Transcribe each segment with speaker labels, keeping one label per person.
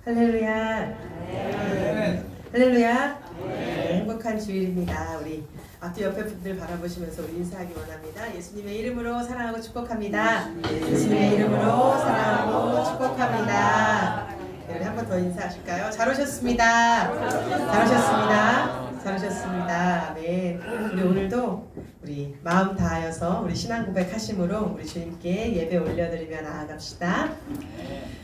Speaker 1: 할렐루야. 할렐루야. 행복한 주일입니다. 우리 앞뒤 옆에 분들 바라보시면서 우리 인사하기 원합니다. 예수님의 이름으로 사랑하고 축복합니다. 예수님의 이름으로 사랑하고 축복합니다. 네, 우리 한 번 더 인사하실까요? 잘 오셨습니다. 잘 오셨습니다. 잘 오셨습니다. 네, 우리 오늘도 우리 마음 다하여서 우리 신앙 고백하심으로 우리 주님께 예배 올려드리며 나아갑시다.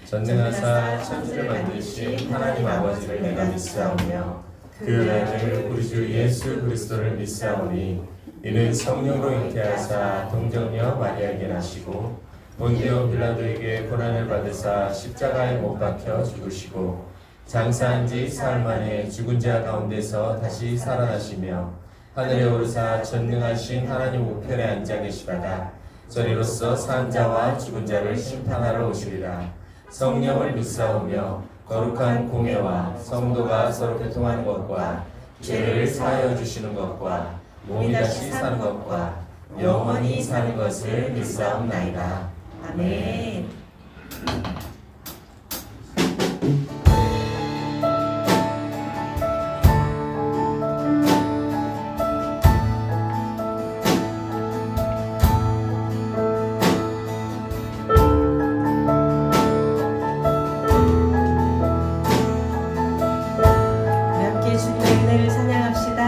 Speaker 2: 전능하사 천지를 만드신 하나님 아버지를 내가 믿사오며 그 아들 우리 주 예수 그리스도를 믿사오니 이는 성령으로 잉태하사 동정녀 마리아에게 나시고 본디오 빌라도에게 고난을 받으사 십자가에 못 박혀 죽으시고 장사한 지 사흘 만에 죽은 자 가운데서 다시 살아나시며 하늘에 오르사 전능하신 하나님 우편에 앉아 계시다가 저리로서 산 자와 죽은 자를 심판하러 오시리라. 성령을 믿사오며 거룩한 공예와 성도가 서로 교통하는 것과 죄를 사하여 주시는 것과 몸이 다시 사는 것과 영원히 사는 것을 믿사옵나이다.
Speaker 1: 아멘.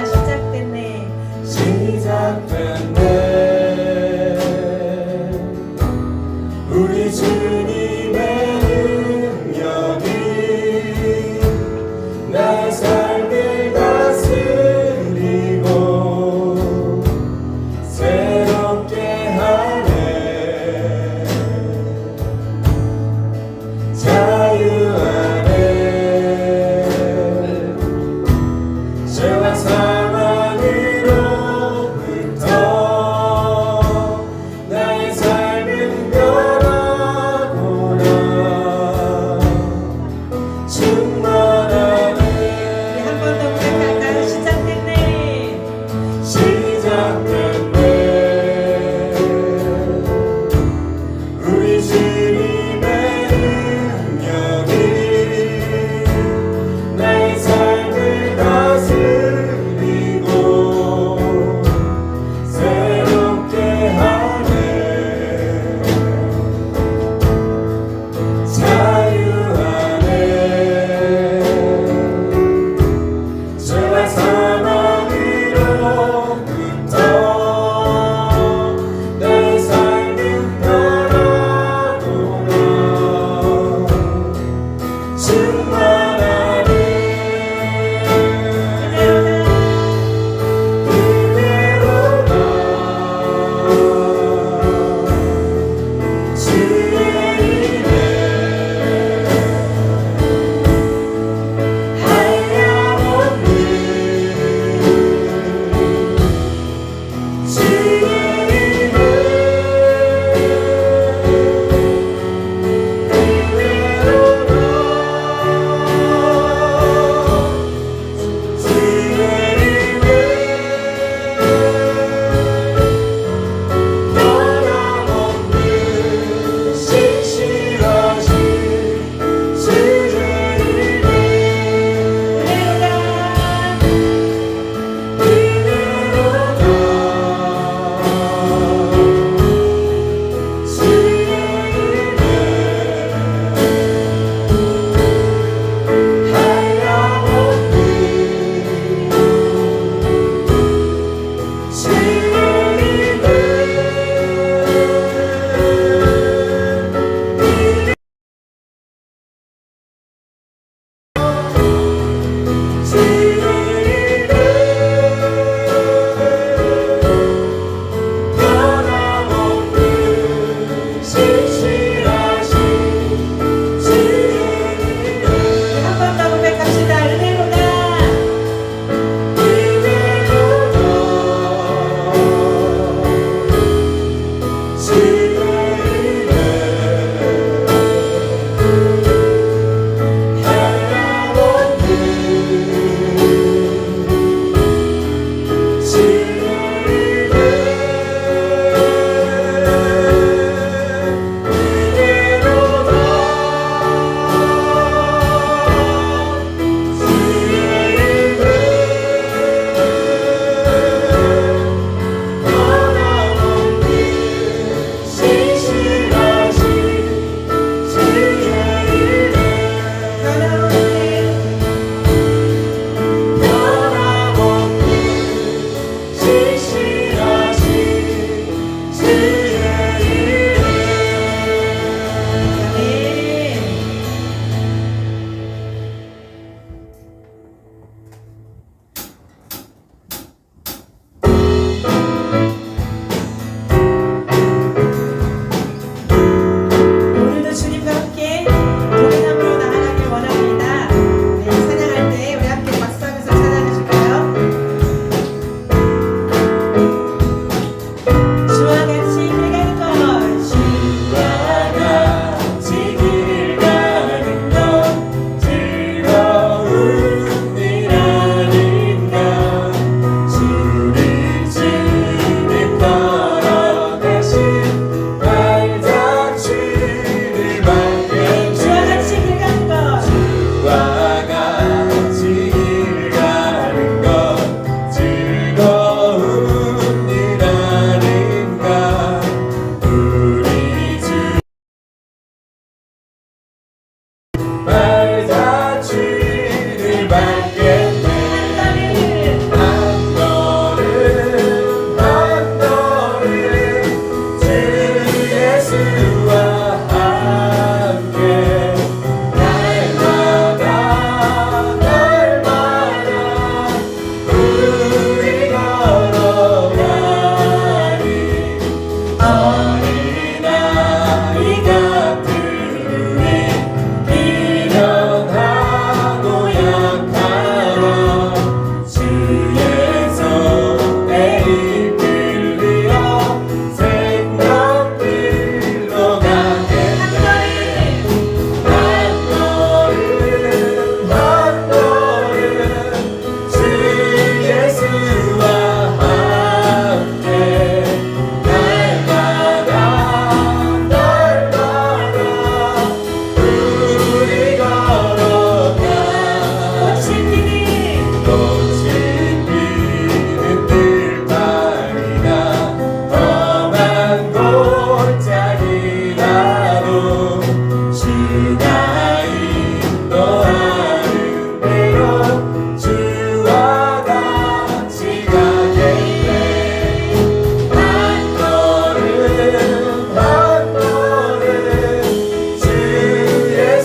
Speaker 2: 시작됐네 우리 주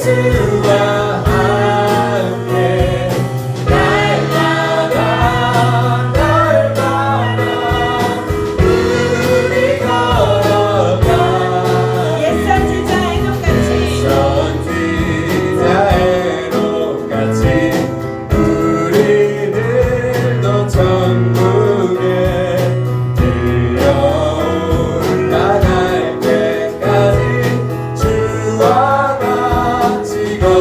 Speaker 2: 예수와 함께 날마다 우리 걸어가
Speaker 1: 옛선지자의 똑같이
Speaker 2: 선지자의 똑같이 우리들도 천국에 들려 올라갈 때까지 주와 같이 걸어가자.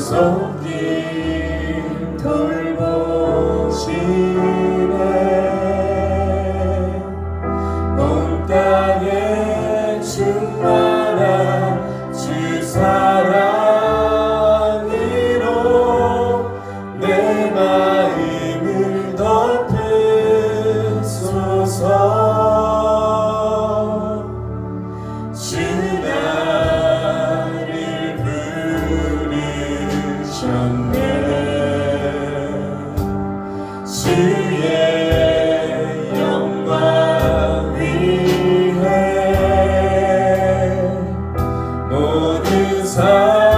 Speaker 2: 손길 돌보시네 온 땅에 충만한 주 사랑으로 내 마음을 덮으소서 주 나를 부르셨네 주의 영광 위해 모든 사람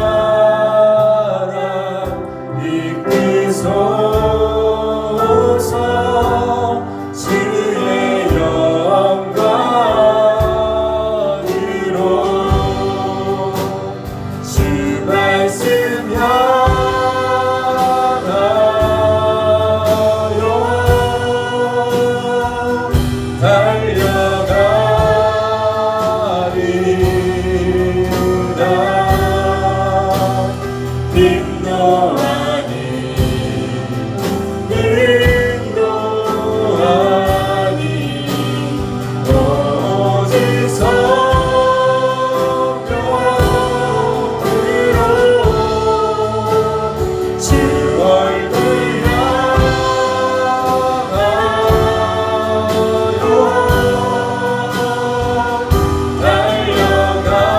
Speaker 2: 이끄소서 주의 영광으로 주 말씀 향하여 달려가리다 힘도 아닌 능도 아닌 오직 성령으로 주 얼굴 향하여 달려가리라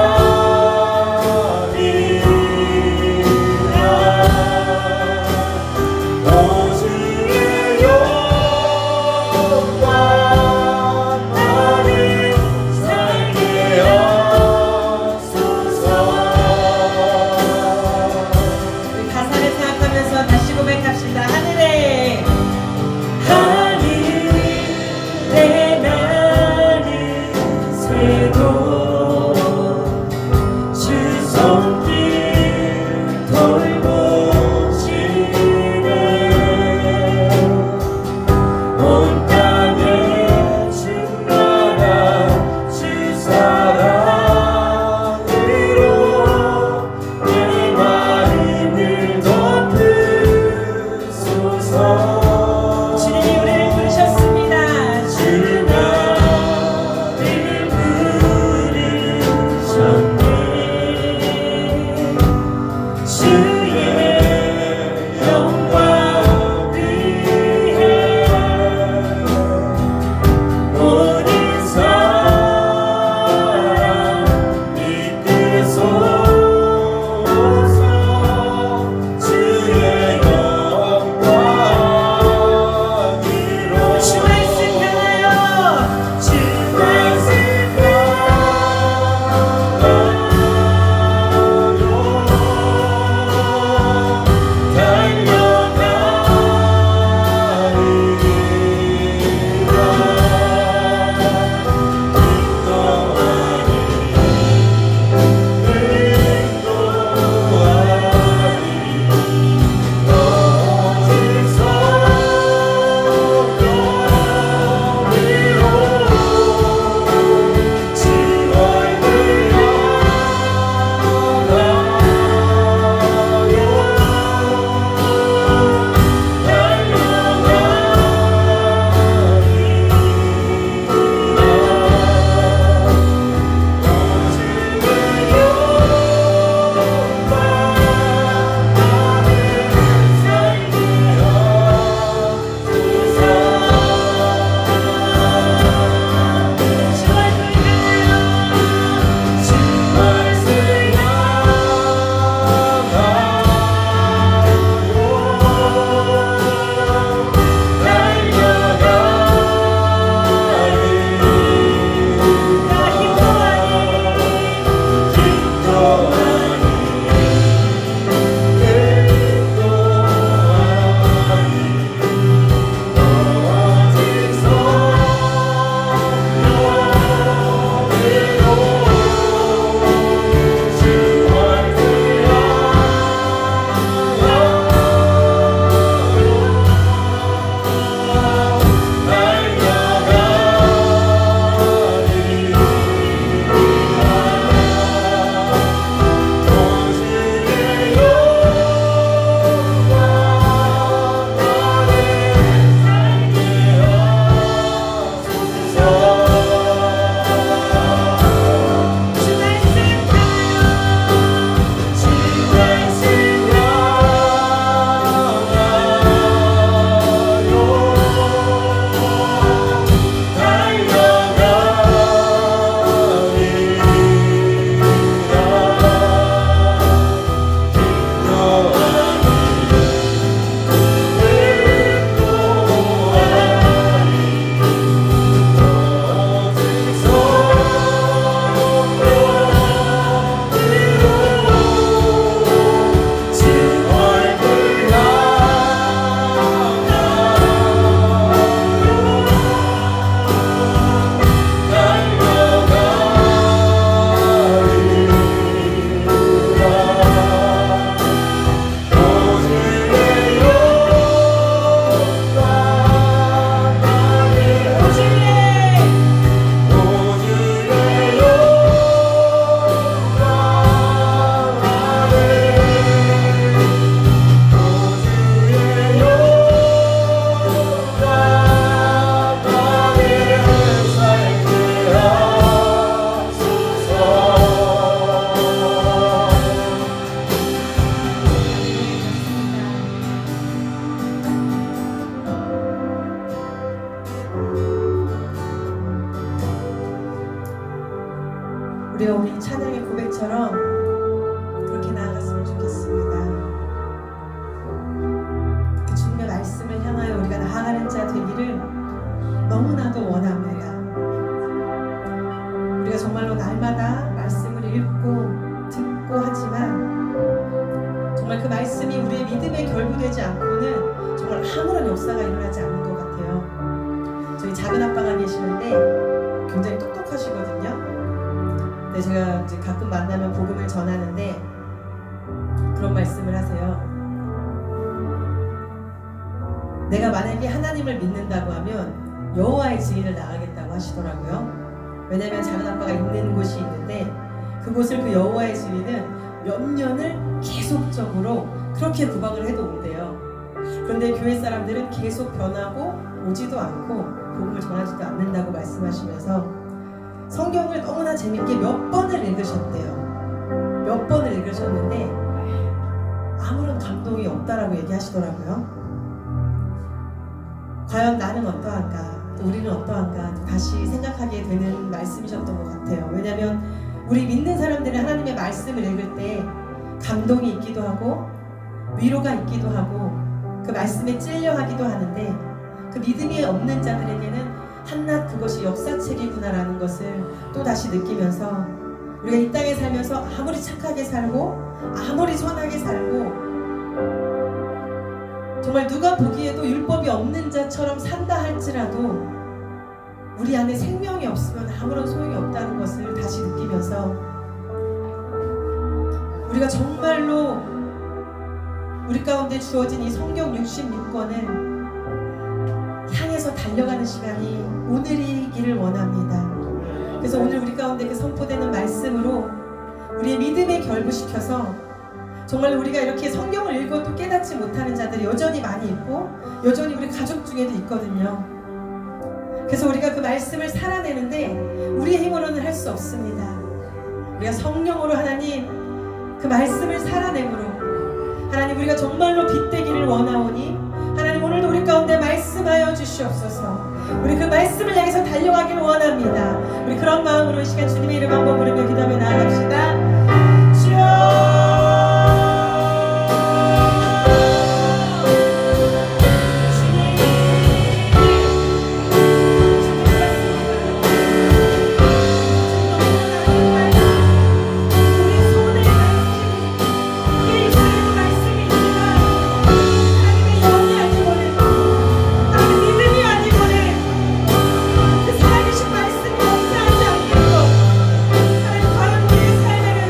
Speaker 1: 주여 우리 찬양의 고백처럼 그렇게 나아갔으면 좋겠습니다. 그 주님의 말씀을 향하여 우리가 나아가는 자 되기를 너무나도 원합니다. 우리가 정말로 날마다 말씀을 읽고 듣고 하지만 정말 그 말씀이 우리의 믿음에 결부되지 않고는 정말 아무런 역사가 일어나지 않는 것 같아요. 저희 작은 아빠가 계시는데 굉장히 똑똑하시거든요. 근데 제가 이제 가끔 만나면 복음을 전하는데 그런 말씀을 하세요. 내가 만약에 하나님을 믿는다고 하면 여호와의 증인을 나가겠다고 하시더라고요. 왜냐하면 작은 아빠가 있는 곳이 있는데 그곳을 그 여호와의 증인은 몇 년을 계속적으로 그렇게 구박을 해도 온대요. 그런데 교회 사람들은 계속 변하고 오지도 않고 복음을 전하지도 않는다고 말씀하시면서 성경을 너무나 재밌게 몇 번을 읽으셨대요. 몇 번을 읽으셨는데 아무런 감동이 없다라고 얘기하시더라고요. 과연 나는 어떠한가, 또 우리는 어떠한가 또 다시 생각하게 되는 말씀이셨던 것 같아요. 왜냐하면 우리 믿는 사람들은 하나님의 말씀을 읽을 때 감동이 있기도 하고 위로가 있기도 하고 그 말씀에 찔려하기도 하는데 그 믿음이 없는 자들에게는 한낱 그것이 역사책이구나라는 것을 또 다시 느끼면서 우리가 이 땅에 살면서 아무리 착하게 살고 아무리 선하게 살고 정말 누가 보기에도 율법이 없는 자처럼 산다 할지라도 우리 안에 생명이 없으면 아무런 소용이 없다는 것을 다시 느끼면서 우리가 정말로 우리 가운데 주어진 이 성경 66권을 향해서 달려가는 시간이 오늘이기를 원합니다. 그래서 오늘 우리 가운데 그 선포되는 말씀으로 우리의 믿음에 결부시켜서 정말 우리가 이렇게 성경을 읽어도 깨닫지 못하는 자들이 여전히 많이 있고 여전히 우리 가족 중에도 있거든요. 그래서 우리가 그 말씀을 살아내는데 우리의 힘으로는 할 수 없습니다. 우리가 성령으로 하나님 그 말씀을 살아내므로 하나님 우리가 정말로 빛되기를 원하오니 하나님 오늘도 우리 가운데 말씀하여 주시옵소서. 우리 그 말씀을 향해서 달려가기를 원합니다. 우리 그런 마음으로 이 시간 주님의 이름 한번 부르며 기도하며 나아갑시다. 주여 그 살아계신 말씀이 역사하지 않겠고 하나님 과연 우리의 삶에는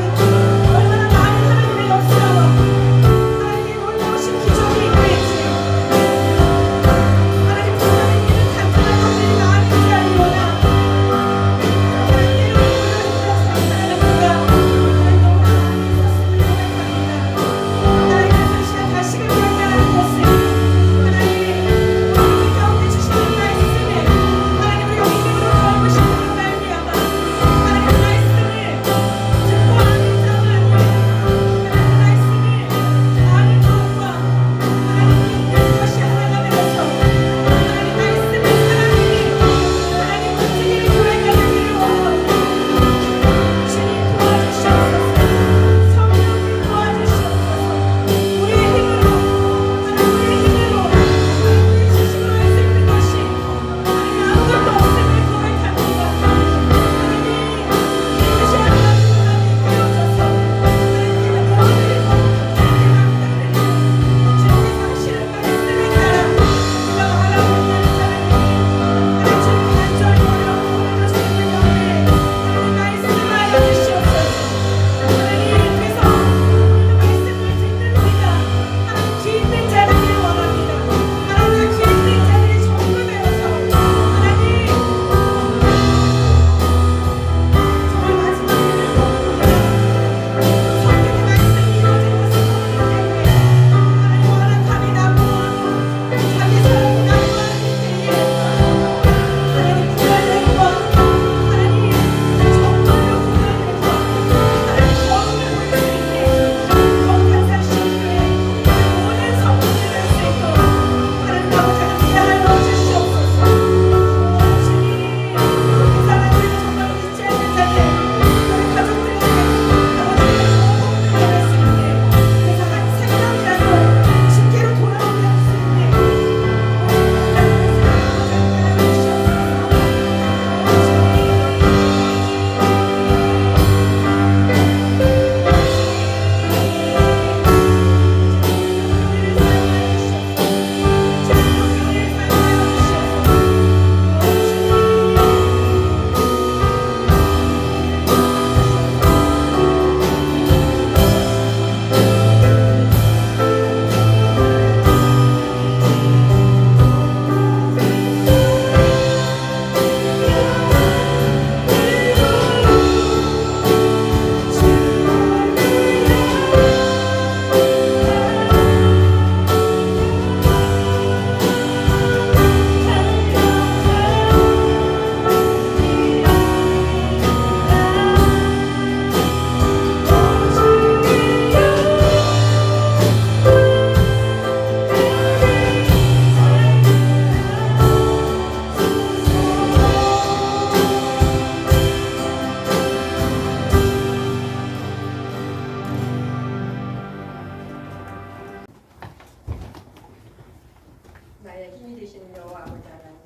Speaker 3: 나의 힘이 되시는 여호와 아버지 하나님,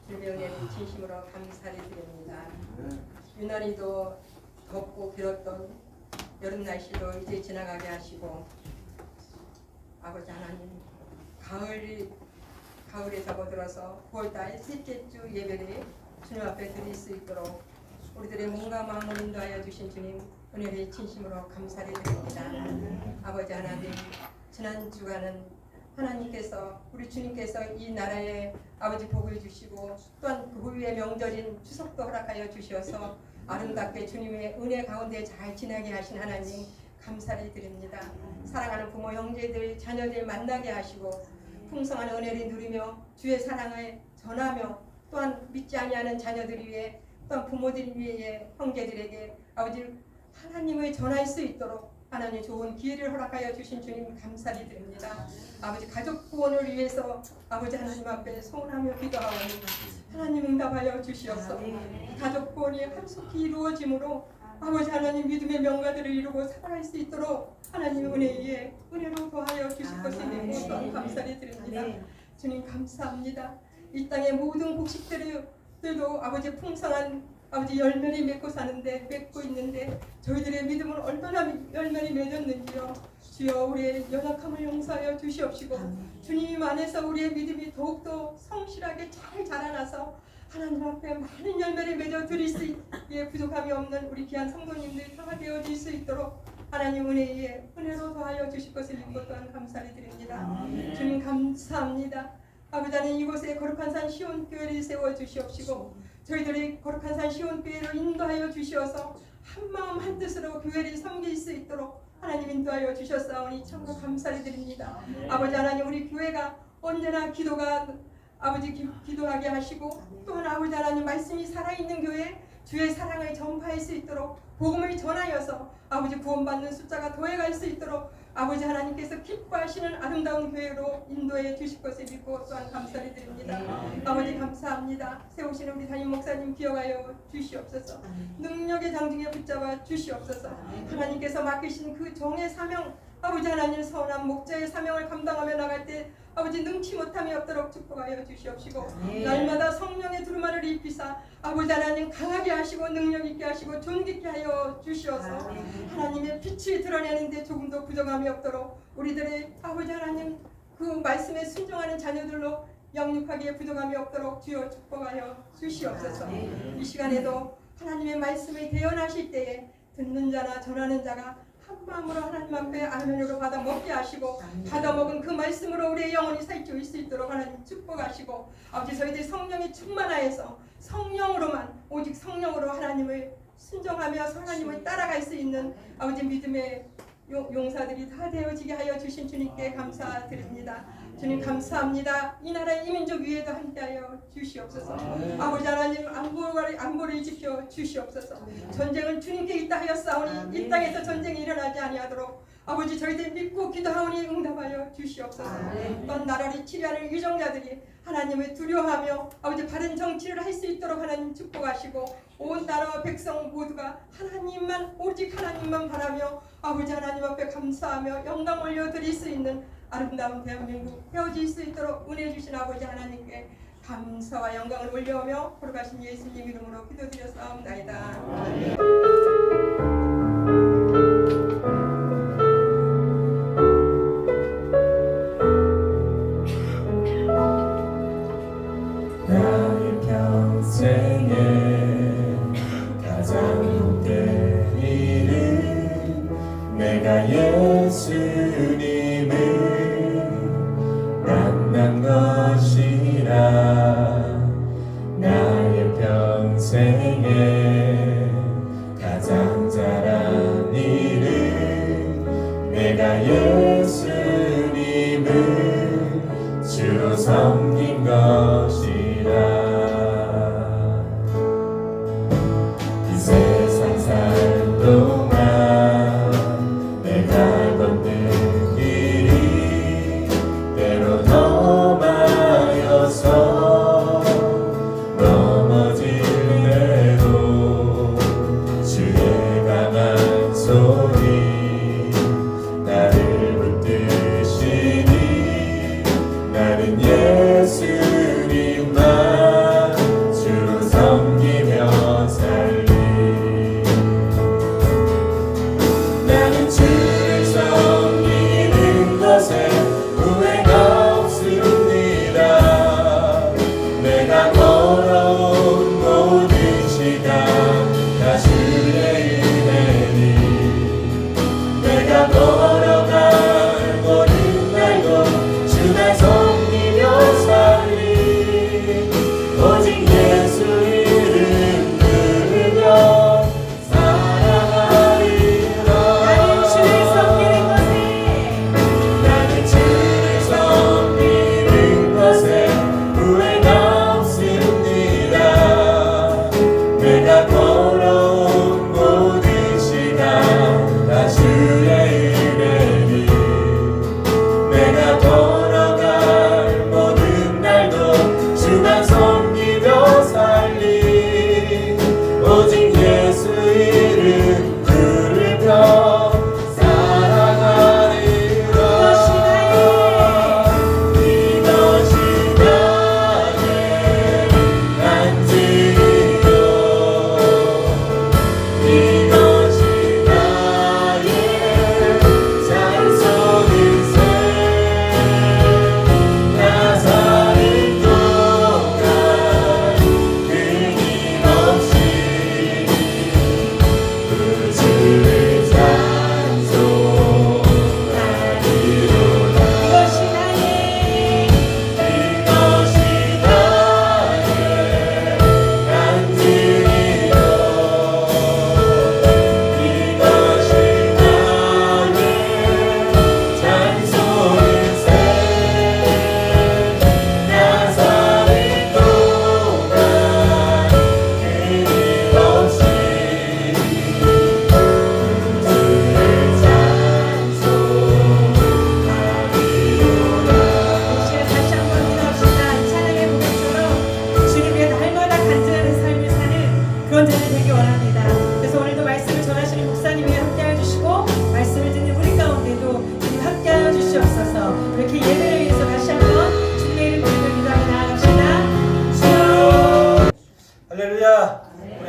Speaker 3: 주명예를 진심으로 감사를 드립니다. 유난히도 덥고 길었던 여름 날씨도 이제 지나가게 하시고, 아버지 하나님, 가을에 접어들어서 9월달 셋째 주 예배를 주님 앞에 드릴 수 있도록 우리들의 몸과 마음을 인도하여 주신 주님 은혜를 진심으로 감사를 드립니다. 아버지 하나님, 지난 주간은 하나님께서, 우리 주님께서 이 나라에 아버지 복을 주시고 또한 그 후의 명절인 추석도 허락하여 주셔서 아름답게 주님의 은혜 가운데 잘 지나게 하신 하나님 감사를 드립니다. 사랑하는 부모 형제들 자녀들 만나게 하시고 풍성한 은혜를 누리며 주의 사랑을 전하며 또한 믿지 아니하는 자녀들 위해 또한 부모들 위해 형제들에게 아버지 하나님을 전할 수 있도록 하나님 좋은 기회를 허락하여 주신 주님 감사를 드립니다. 아버지 가족 구원을 위해서 아버지 하나님 앞에 소원하며 기도하오니 하나님 응답하여 주시옵소서. 가족 구원이 한속히 이루어짐으로 아버지 하나님 믿음의 명가들을 이루고 살아갈 수 있도록 하나님 은혜에 은혜로 도하여 주실 것을 믿고 또한 감사를 드립니다. 주님 감사합니다. 이 땅의 모든 곡식들도 아버지 풍성한 아버지 열매를 맺고 사는데 맺고 있는데 저희들의 믿음은 얼마나 열매를 맺었는지요. 주여 우리의 연약함을 용서하여 주시옵시고 주님 안에서 우리의 믿음이 더욱더 성실하게 잘 자라나서 하나님 앞에 많은 열매를 맺어 드릴 수 있기에 부족함이 없는 우리 귀한 성도님들이 다 되어질 수 있도록 하나님 은혜에 은혜로 더하여 주실 것을 믿고 또한 감사를 드립니다. 주님 감사합니다. 아버지 하나님 이곳에 거룩한 산 시온교회를 세워주시옵시고 저희들이 거룩한 산 시온교회로 인도하여 주시어서 한마음 한뜻으로 교회를 섬길 수 있도록 하나님 인도하여 주셨사오니 참으로 감사를 드립니다. 아버지 하나님 우리 교회가 언제나 기도하게 하시고 또한 아버지 하나님 말씀이 살아있는 교회 주의 사랑을 전파할 수 있도록 복음을 전하여서 아버지 구원받는 숫자가 더해갈 수 있도록 아버지 하나님께서 기뻐하시는 아름다운 교회로 인도해 주실 것을 믿고 또한 감사를 드립니다. 아버지 감사합니다. 세우시는 우리 담임 목사님 기억하여 주시옵소서. 능력의 장중에 붙잡아 주시옵소서. 하나님께서 맡기신 그 종의 사명 아버지 하나님 선한 목자의 사명을 감당하며 나갈 때 아버지 능치 못함이 없도록 축복하여 주시옵시고 날마다 성령의 두루마리를 입히사 아버지 하나님 강하게 하시고 능력 있게 하시고 존귀케 하여 주시어서 하나님의 빛을 드러내는데 조금도 부족함이 없도록 우리들의 아버지 하나님 그 말씀에 순종하는 자녀들로 영육하기에 부족함이 없도록 주여 축복하여 주시옵소서. 이 시간에도 하나님의 말씀을 대언하실 때에 듣는 자나 전하는 자가 한 마음으로 하나님 앞에 아멘으로 받아 먹게 하시고 받아 먹은 그 말씀으로 우리의 영혼이 살찌울 수 있도록 하나님 축복하시고 아버지 저희들이 성령이 충만하여서 성령으로만 오직 성령으로 하나님을 순종하며 하나님을 따라갈 수 있는 아버지 믿음의 용사들이 다 되어지게 하여 주신 주님께 감사드립니다. 주님 감사합니다. 이 나라의 이민족 위에도 함께하여 주시옵소서. 아버지 하나님 안보를 지켜 주시옵소서. 전쟁은 주님께 있다 하였사오니 이 땅에서 전쟁이 일어나지 아니하도록 아버지 저희들 믿고 기도하오니 응답하여 주시옵소서. 또한 나라를 치료하는 유정자들이 하나님을 두려워하며 아버지 바른 정치를 할 수 있도록 하나님 축복하시고 온 나라와 백성 모두가 하나님만 오직 하나님만 바라며 아버지 하나님 앞에 감사하며 영광 올려드릴 수 있는 아름다운 대한민국 되어질 수 있도록 은혜 주신 아버지 하나님께 감사와 영광을 올려오며 걸어가신 예수님 이름으로 기도드렸사옵나이다.
Speaker 2: 나의 평생에 가장 복된 일은 내가 예수님을 만난 것이라. 나의 평생에 가장 잘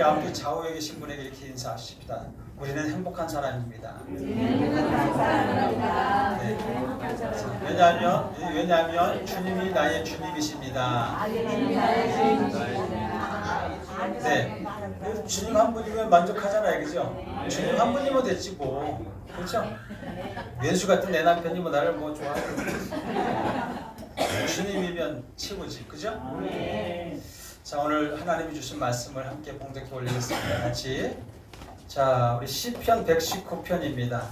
Speaker 4: 우리 앞에 좌우에 계신 분에게 이렇게 인사하십시다. 우리는 행복한 사람입니다. 네. 왜냐하면 주님이 나의 주님이십니다. 네. 주님 한 분이면 만족하잖아요, 그죠? 주님 한 분이면 됐지 뭐, 그렇죠? 왼수 같은 내 남편이 뭐 나를 뭐 좋아해? 주님이면 최고지, 그죠? 자, 오늘 하나님이 주신 말씀을 함께 봉독해 올리겠습니다. 같이. 자, 우리 시편 119편입니다.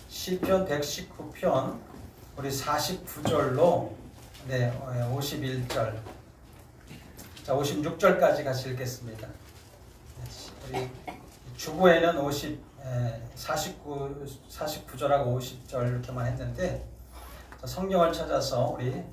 Speaker 4: 시편 119편 우리 49절로 51절, 자 56절까지 같이 읽겠습니다. 우리 주보에는 49절하고 50절 이렇게만 했는데 성경을 찾아서 우리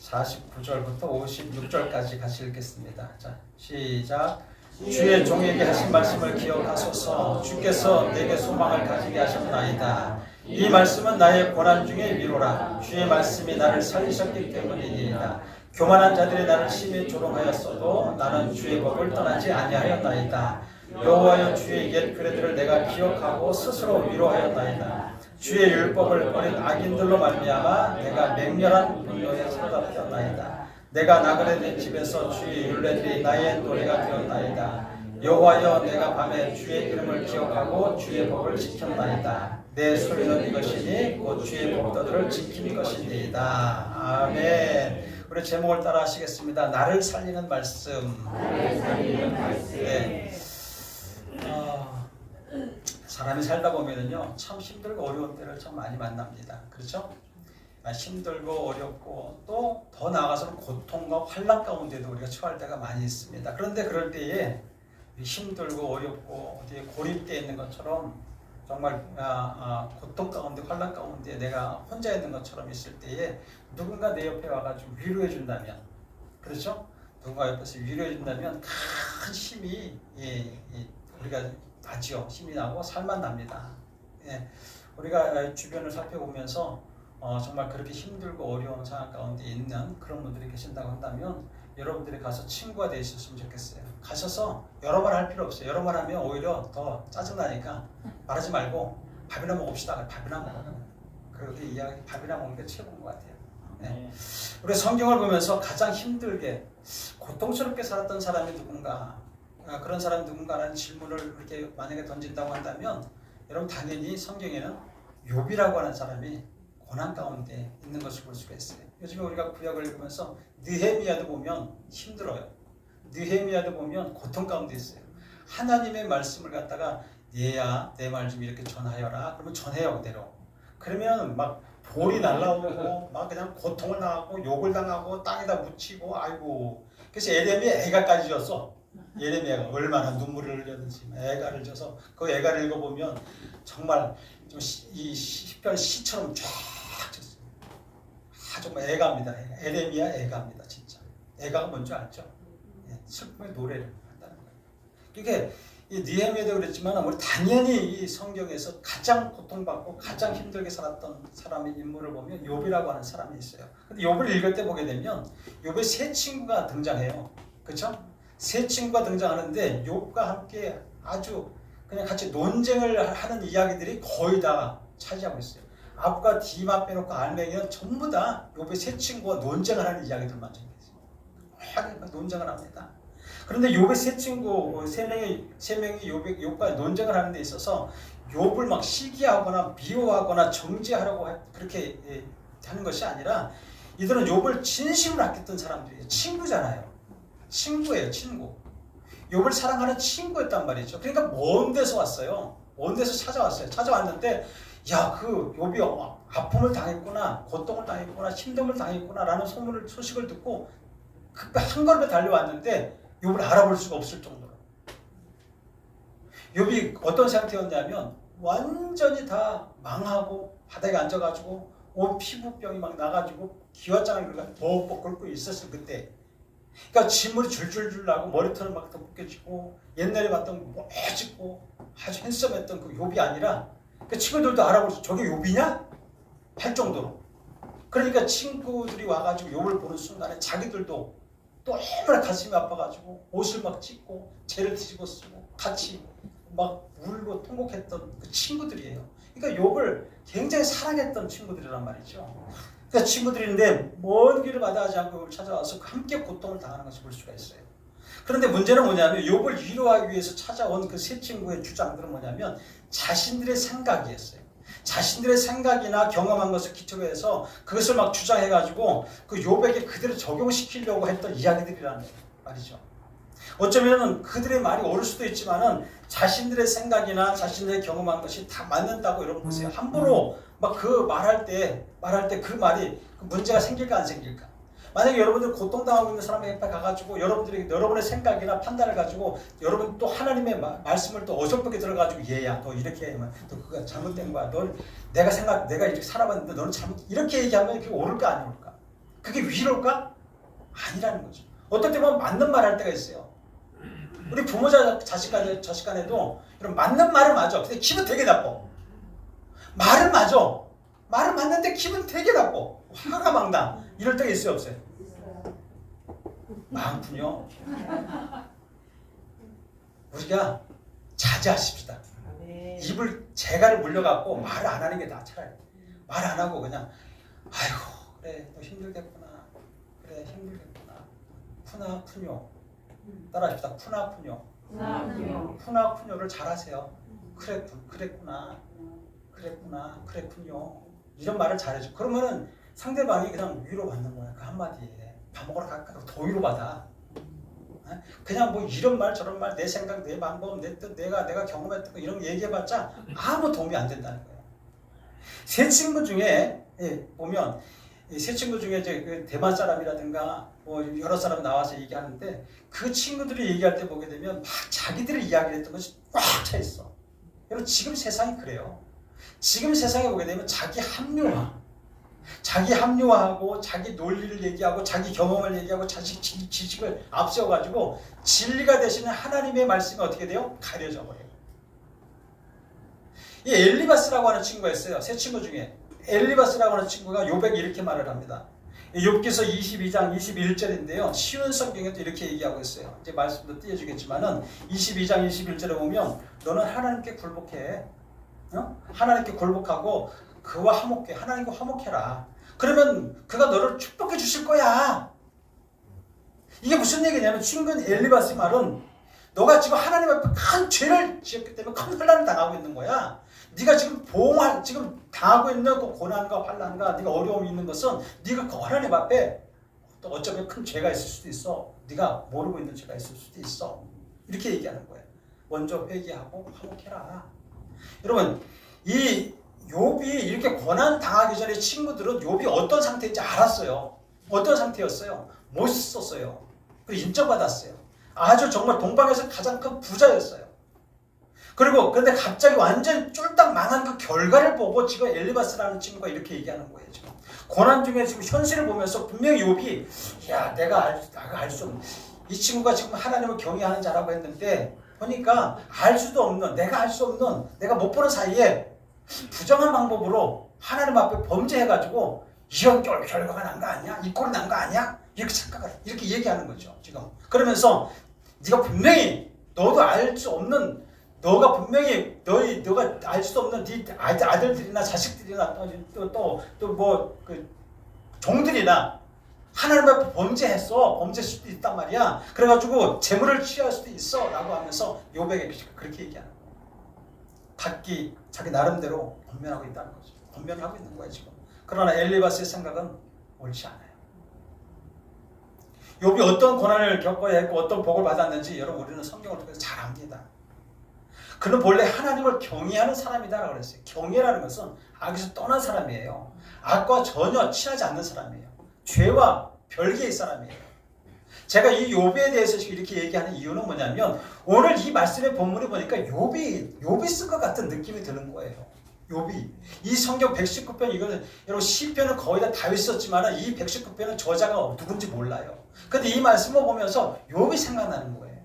Speaker 4: 49절부터 56절까지 같이 읽겠습니다. 자, 시작. 주의 종에게 하신 말씀을 기억하소서. 주께서 내게 소망을 가지게 하셨나이다. 이 말씀은 나의 고난 중에 위로라. 주의 말씀이 나를 살리셨기 때문이니이다. 교만한 자들이 나를 심히 조롱하였어도 나는 주의 법을 떠나지 아니하였나이다. 여호와여, 주의 옛 규례들을 내가 기억하고 스스로 위로하였나이다. 주의 율법을 버린 악인들로 말미암아 내가 맹렬한 분노에 사로잡혔나이다. 내가 나그네 된 집에서 주의 율례들이 나의 노래가 되었나이다. 여호와여, 내가 밤에 주의 이름을 기억하고 주의 법을 지켰나이다. 내 소유는 이것이니 곧 주의 법도들을 지키는 것이니이다. 아멘. 우리 제목을 따라 하시겠습니다. 나를 살리는 말씀. 네. 사람이 살다 보면은요, 참 힘들고 어려운 때를 참 많이 만납니다. 그렇죠? 힘들고 어렵고 또 더 나아가서는 고통과 환난 가운데도 우리가 처할 때가 많이 있습니다. 그런데 그럴 때에 힘들고 어렵고 어디에 고립되어 있는 것처럼 정말 고통 가운데 환난 가운데 내가 혼자 있는 것처럼 있을 때에 누군가 내 옆에 와가지고 위로해 준다면, 그렇죠? 누군가 옆에서 위로해 준다면 큰 힘이 우리가 나죠. 힘이 나고 살만 납니다. 예. 우리가 주변을 살펴보면서 정말 그렇게 힘들고 어려운 상황 가운데 있는 그런 분들이 계신다고 한다면 여러분들이 가서 친구가 되어 있었으면 좋겠어요. 가셔서 여러 말 할 필요 없어요. 여러 말 하면 오히려 더 짜증나니까 말하지 말고 밥이나 먹읍시다. 밥이나 먹어요. 그렇게 이야기, 밥이나 먹는 게 최고인 것 같아요. 네. 우리 성경을 보면서 가장 힘들게 고통스럽게 살았던 사람이 누군가, 그런 사람이 누군가라는 질문을 이렇게 만약에 던진다고 한다면 여러분 당연히 성경에는 욥이라고 하는 사람이 고난 가운데 있는 것을 볼 수가 있어요. 요즘에 우리가 구약을 읽으면서 느헤미야도 보면 힘들어요. 느헤미야도 보면 고통 가운데 있어요. 하나님의 말씀을 갖다가 얘야 내 말 좀 이렇게 전하여라. 그러면 전해요 그대로. 그러면 막 돌이 날라오고 막 그냥 고통을 당하고 욕을 당하고 땅에다 묻히고 아이고. 그래서 예레미야 애가까지 졌어. 예레미야가 얼마나 눈물을 흘렸는지 애가를 져서 그 애가를 읽어보면 정말 좀 이 시편 시처럼 쫙 졌어요. 정말 애가입니다. 예레미야 애가입니다. 진짜. 애가가 뭔지 알죠? 슬픔의 노래를 한다는 거예요. 이게 느헤미야도 그랬지만 우리 당연히 이 성경에서 가장 고통받고 가장 힘들게 살았던 사람의 인물을 보면 욥이라고 하는 사람이 있어요. 근데 욥을 읽을 때 보게 되면 욥의 세 친구가 등장해요. 그렇죠? 세 친구가 등장하는데 욥과 함께 아주 그냥 같이 논쟁을 하는 이야기들이 거의 다 차지하고 있어요. 앞과 뒤만 빼놓고 알맹이는 전부 다 욥의 세 친구가 논쟁을 하는 이야기들만 적혀 있어요. 논쟁을 합니다. 그런데 욥의 세 친구 세 명이 욥과 논쟁을 하는 데 있어서 욥을 막 시기하거나 미워하거나 정죄하려고 그렇게 하는 것이 아니라 이들은 욥을 진심으로 아꼈던 사람들이에요. 친구잖아요. 친구예요, 친구. 욥을 사랑하는 친구였단 말이죠. 그러니까 먼 데서 왔어요. 먼 데서 찾아왔어요. 찾아왔는데 야, 그 욥이 아픔을 당했구나, 고통을 당했구나, 힘듦을 당했구나 라는 소식을 듣고 한 걸음에 달려왔는데 욥을 알아볼 수가 없을 정도로. 욥이 어떤 상태였냐면 완전히 다 망하고 바닥에 앉아가지고 온 피부병이 막 나가지고 기와장을 벅벅 끓고 있었을 그때. 그러니까 진물이 줄줄줄 나고 머리털은 막 더 벗겨지고 옛날에 봤던 멋지고 아주 핸섬했던 그 욥이 아니라 그 친구들도 알아볼 수, 저게 욥이냐? 할 정도로. 그러니까 친구들이 와가지고 욥을 보는 순간에 자기들도 또 얼마나 가슴이 아파가지고 옷을 막 찢고 죄를 뒤집어 쓰고 같이 막 울고 통곡했던 그 친구들이에요. 그러니까 욥을 굉장히 사랑했던 친구들이란 말이죠. 그 친구들인데 먼 길을 마다하지 않고 욥을 찾아와서 함께 고통을 당하는 것을 볼 수가 있어요. 그런데 문제는 뭐냐면 욥을 위로하기 위해서 찾아온 그 세 친구의 주장들은 뭐냐면 자신들의 생각이었어요. 자신들의 생각이나 경험한 것을 기초로 해서 그것을 막 주장해가지고 그 욥에게 그대로 적용시키려고 했던 이야기들이라는 말이죠. 어쩌면 그들의 말이 옳을 수도 있지만은 자신들의 생각이나 자신들의 경험한 것이 다 맞는다고 여러분 보세요. 함부로 막 그 말할 때 그 말이 문제가 생길까 안 생길까? 만약에 여러분들 고통당하고 있는 사람 옆에 가가지고 여러분들이 여러분의 생각이나 판단을 가지고 여러분 또 하나님의 말씀을 또 어설프게 들어가지고 얘야 너 이렇게 하면 너 그거 잘못된 거야. 너 내가 이렇게 살아봤는데 너는 잘못 이렇게 얘기하면 그게 옳을까 안 옳을까? 그게 위로일까? 아니라는 거죠. 어떨 때 보면 맞는 말 할 때가 있어요. 우리 부모자 자식 간에도 이런 맞는 말은 맞아. 근데 기분 되게 나빠. 말은 맞아. 말은 맞는데 기분 되게 나빠. 화가 막 나. 이럴 때가 있어요, 없어요? 많군요. 우리가 자제하십시다. 입을 재갈을 물려갖고 말을 안 하는 게 나 차라리. 말 안 하고 그냥 아이고 그래 너 힘들겠구나. 그래 힘들겠구나. 푸나푸뇨. 따라하십시다. 푸나푸뇨. 푸나푸뇨를 잘하세요. 그랬구나. 그랬군요. 이런 말을 잘해줘. 그러면은 상대방이 그냥 위로받는 거야. 그 한마디에. 밥 먹으러 갈까? 더 위로받아. 그냥 뭐 이런 말 저런 말 내 생각 내 방법 내 뜻 내가 경험했던 거 이런 거 얘기해봤자 아무 도움이 안 된다는 거예요. 세 친구 중에 보면 세 친구 중에 이제 그 대만 사람이라든가 뭐 여러 사람 나와서 얘기하는데 그 친구들이 얘기할 때 보게 되면 막 자기들이 이야기를 했던 것이 꽉 차 있어. 여러분 지금 세상이 그래요. 지금 세상에 보게 되면 자기 합리화하고 자기 논리를 얘기하고 자기 경험을 얘기하고 자기 지식을 앞세워가지고 진리가 되시는 하나님의 말씀이 어떻게 돼요? 가려져 버려요. 이 엘리바스라고 하는 친구가 있어요. 세 친구 중에 엘리바스라고 하는 친구가 욥에게 이렇게 말을 합니다. 욥기서 22장 21절인데요. 쉬운 성경에도 이렇게 얘기하고 있어요. 이제 말씀도 띄워주겠지만은 22장 21절에 보면 너는 하나님께 굴복해. 하나님께 굴복하고 그와 화목해. 하나님과 화목해라. 그러면 그가 너를 축복해 주실 거야. 이게 무슨 얘기냐면 친근 엘리바스 말은 너가 지금 하나님 앞에 큰 죄를 지었기 때문에 큰 환난을 당하고 있는 거야. 네가 지금 지금 당하고 있는 그 고난과 환난과 네가 어려움이 있는 것은 네가 그 하나님 앞에 또 어쩌면 큰 죄가 있을 수도 있어. 네가 모르고 있는 죄가 있을 수도 있어. 이렇게 얘기하는 거예요. 먼저 회개하고 화목해라. 여러분 이 욥이 이렇게 고난 당하기 전에 친구들은 욥이 어떤 상태인지 알았어요. 어떤 상태였어요? 멋있었어요. 그리고 인정받았어요. 아주 정말 동방에서 가장 큰 부자였어요. 그런데 갑자기 완전 쫄딱 망한 그 결과를 보고 지금 엘리바스라는 친구가 이렇게 얘기하는 거예요. 지금 고난 중에 지금 현실을 보면서 분명히 욥이 내가 알 수 없는 이 친구가 지금 하나님을 경외하는 자라고 했는데 보니까 알 수도 없는 내가 알 수 없는 내가 못 보는 사이에 부정한 방법으로 하나님 앞에 범죄해가지고 이런 결과가 난 거 아니야? 이 꼴이 난 거 아니야? 이렇게 착각을 이렇게 얘기하는 거죠. 지금 그러면서 네가 분명히 너도 알 수 없는 너가 분명히 너가 알 수 없는 네 아들들이나 자식들이나 또 뭐 그 종들이나 하나님 앞에 범죄할 수도 있단 말이야. 그래가지고 재물을 취할 수도 있어 라고 하면서 욥에게 그렇게 얘기하는 거야. 자기 나름대로 권면하고 있다는 거죠. 권면을 하고 있는 거야 지금. 그러나 엘리바스의 생각은 옳지 않아요. 욥이 어떤 고난을 겪어야 했고 어떤 복을 받았는지 여러분 우리는 성경을 통해서 잘 압니다. 그는 본래 하나님을 경외하는 사람이다라고 그랬어요. 경외라는 것은 악에서 떠난 사람이에요. 악과 전혀 친하지 않는 사람이에요. 죄와 별개의 사람이에요. 제가 이 욥에 대해서 이렇게 얘기하는 이유는 뭐냐면 오늘 이 말씀의 본문을 보니까 욥이 쓴 것 같은 느낌이 드는 거예요. 욥이 이 성경 119편 이거는 여러분 시편은 거의 다 다윗 썼지만 이 119편은 저자가 누군지 몰라요. 근데 이 말씀을 보면서 욥이 생각나는 거예요.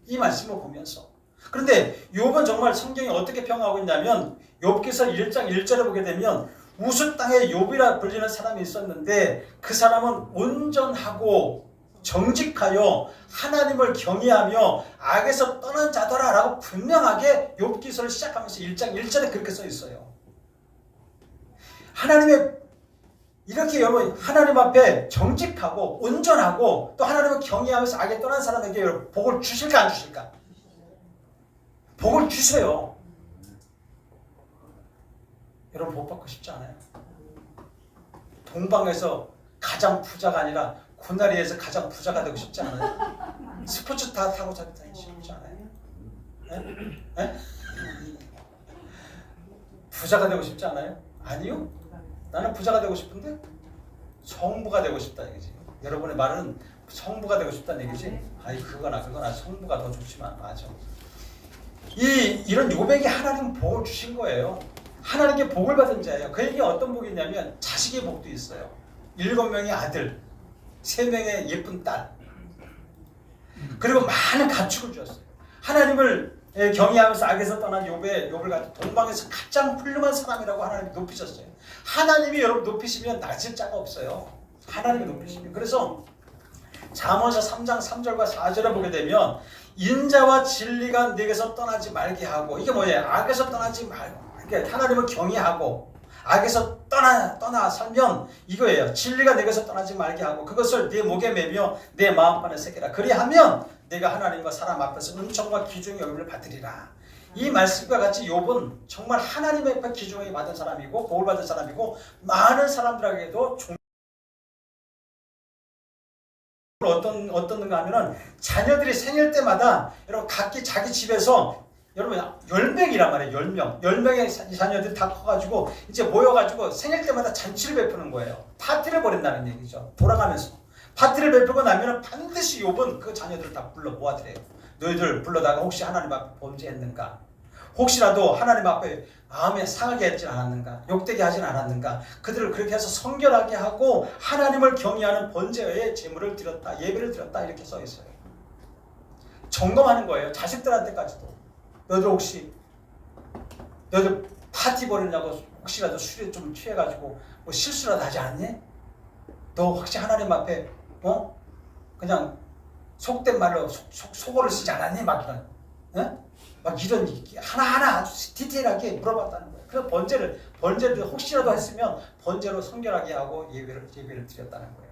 Speaker 4: 이 말씀을 보면서. 그런데 욥은 정말 성경이 어떻게 평하고 있냐면 욥기서 1장 1절에 보게 되면 우스 땅에 욥이라 불리는 사람이 있었는데 그 사람은 온전하고 정직하여 하나님을 경외하며 악에서 떠난 자더라 라고 분명하게 욥기서를 시작하면서 1장 1절에 그렇게 써 있어요. 하나님의 이렇게 여러분 하나님 앞에 정직하고 온전하고 또 하나님을 경외하면서 악에 떠난 사람에게 여러분 복을 주실까 안 주실까? 복을 주세요. 여러분 복 받고 싶지 않아요? 동방에서 가장 부자가 아니라 고나리에서 가장 부자가 되고 싶지 않아요? 스포츠 다 타고 다니고 싶지 않아요? 네? 네? 부자가 되고 싶지 않아요? 아니요. 나는 부자가 되고 싶은데 성부가 되고 싶다 얘기지. 여러분의 말은 성부가 되고 싶다는 얘기지. 아이 그거나 성부가 더 좋지만 맞아. 이런 욥에게 하나님 복을 주신 거예요. 하나님께 복을 받은 자예요. 그에게 어떤 복이 있냐면 자식의 복도 있어요. 7명의 아들, 3명의 예쁜 딸, 그리고 많은 가축을 주었어요. 하나님을 경외하면서 악에서 떠난 욥을 가지고 동방에서 가장 훌륭한 사람이라고 하나님이 높이셨어요. 하나님이 여러분 높이시면 낮을 자가 없어요. 하나님이 높이시면. 그래서 잠언서 3장 3절과 4절에 보게 되면 인자와 진리가 네게서 떠나지 말게 하고, 이게 뭐예요? 악에서 떠나지 말고, 그러니까 하나님을 경외하고 악에서 떠나 살면 이거예요. 진리가 내게서 떠나지 말게 하고 그것을 네 목에 매며 내 마음판에 새기라. 그리하면 내가 하나님과 사람 앞에서 은총과 기중의 여김을 받으리라. 이 말씀과 같이 욥은 정말 하나님의 앞에 기중을 받은 사람이고 복을 받은 사람이고 많은 사람들에게도 어떤가 하면은 자녀들이 생일 때마다 여러분 각기 자기 집에서 여러분 10명이란 말이에요. 10명의 자녀들이 다 커가지고 이제 모여가지고 생일 때마다 잔치를 베푸는 거예요. 파티를 벌인다는 얘기죠. 돌아가면서 파티를 베푸고 나면 반드시 욥은 그 자녀들을 다 불러 모아드려요. 너희들 불러다가 혹시 하나님 앞에 범죄했는가? 혹시라도 하나님 앞에 마음에 상하게 하지 않았는가? 욕되게 하진 않았는가? 그들을 그렇게 해서 성결하게 하고 하나님을 경외하는 번제의 제물을 드렸다, 예배를 드렸다 이렇게 써 있어요. 점검하는 거예요. 자식들한테까지도. 너희들 파티 벌이냐고 혹시라도 술에 좀 취해가지고 뭐 실수라도 하지 않니? 너 혹시 하나님 앞에 그냥 속된 말로 속어를 쓰지 않았니? 막 이런 하나하나 아주 디테일하게 물어봤다는 거예요. 그래서 번제를 혹시라도 했으면 번제로 성결하게 하고 예배를 드렸다는 거예요.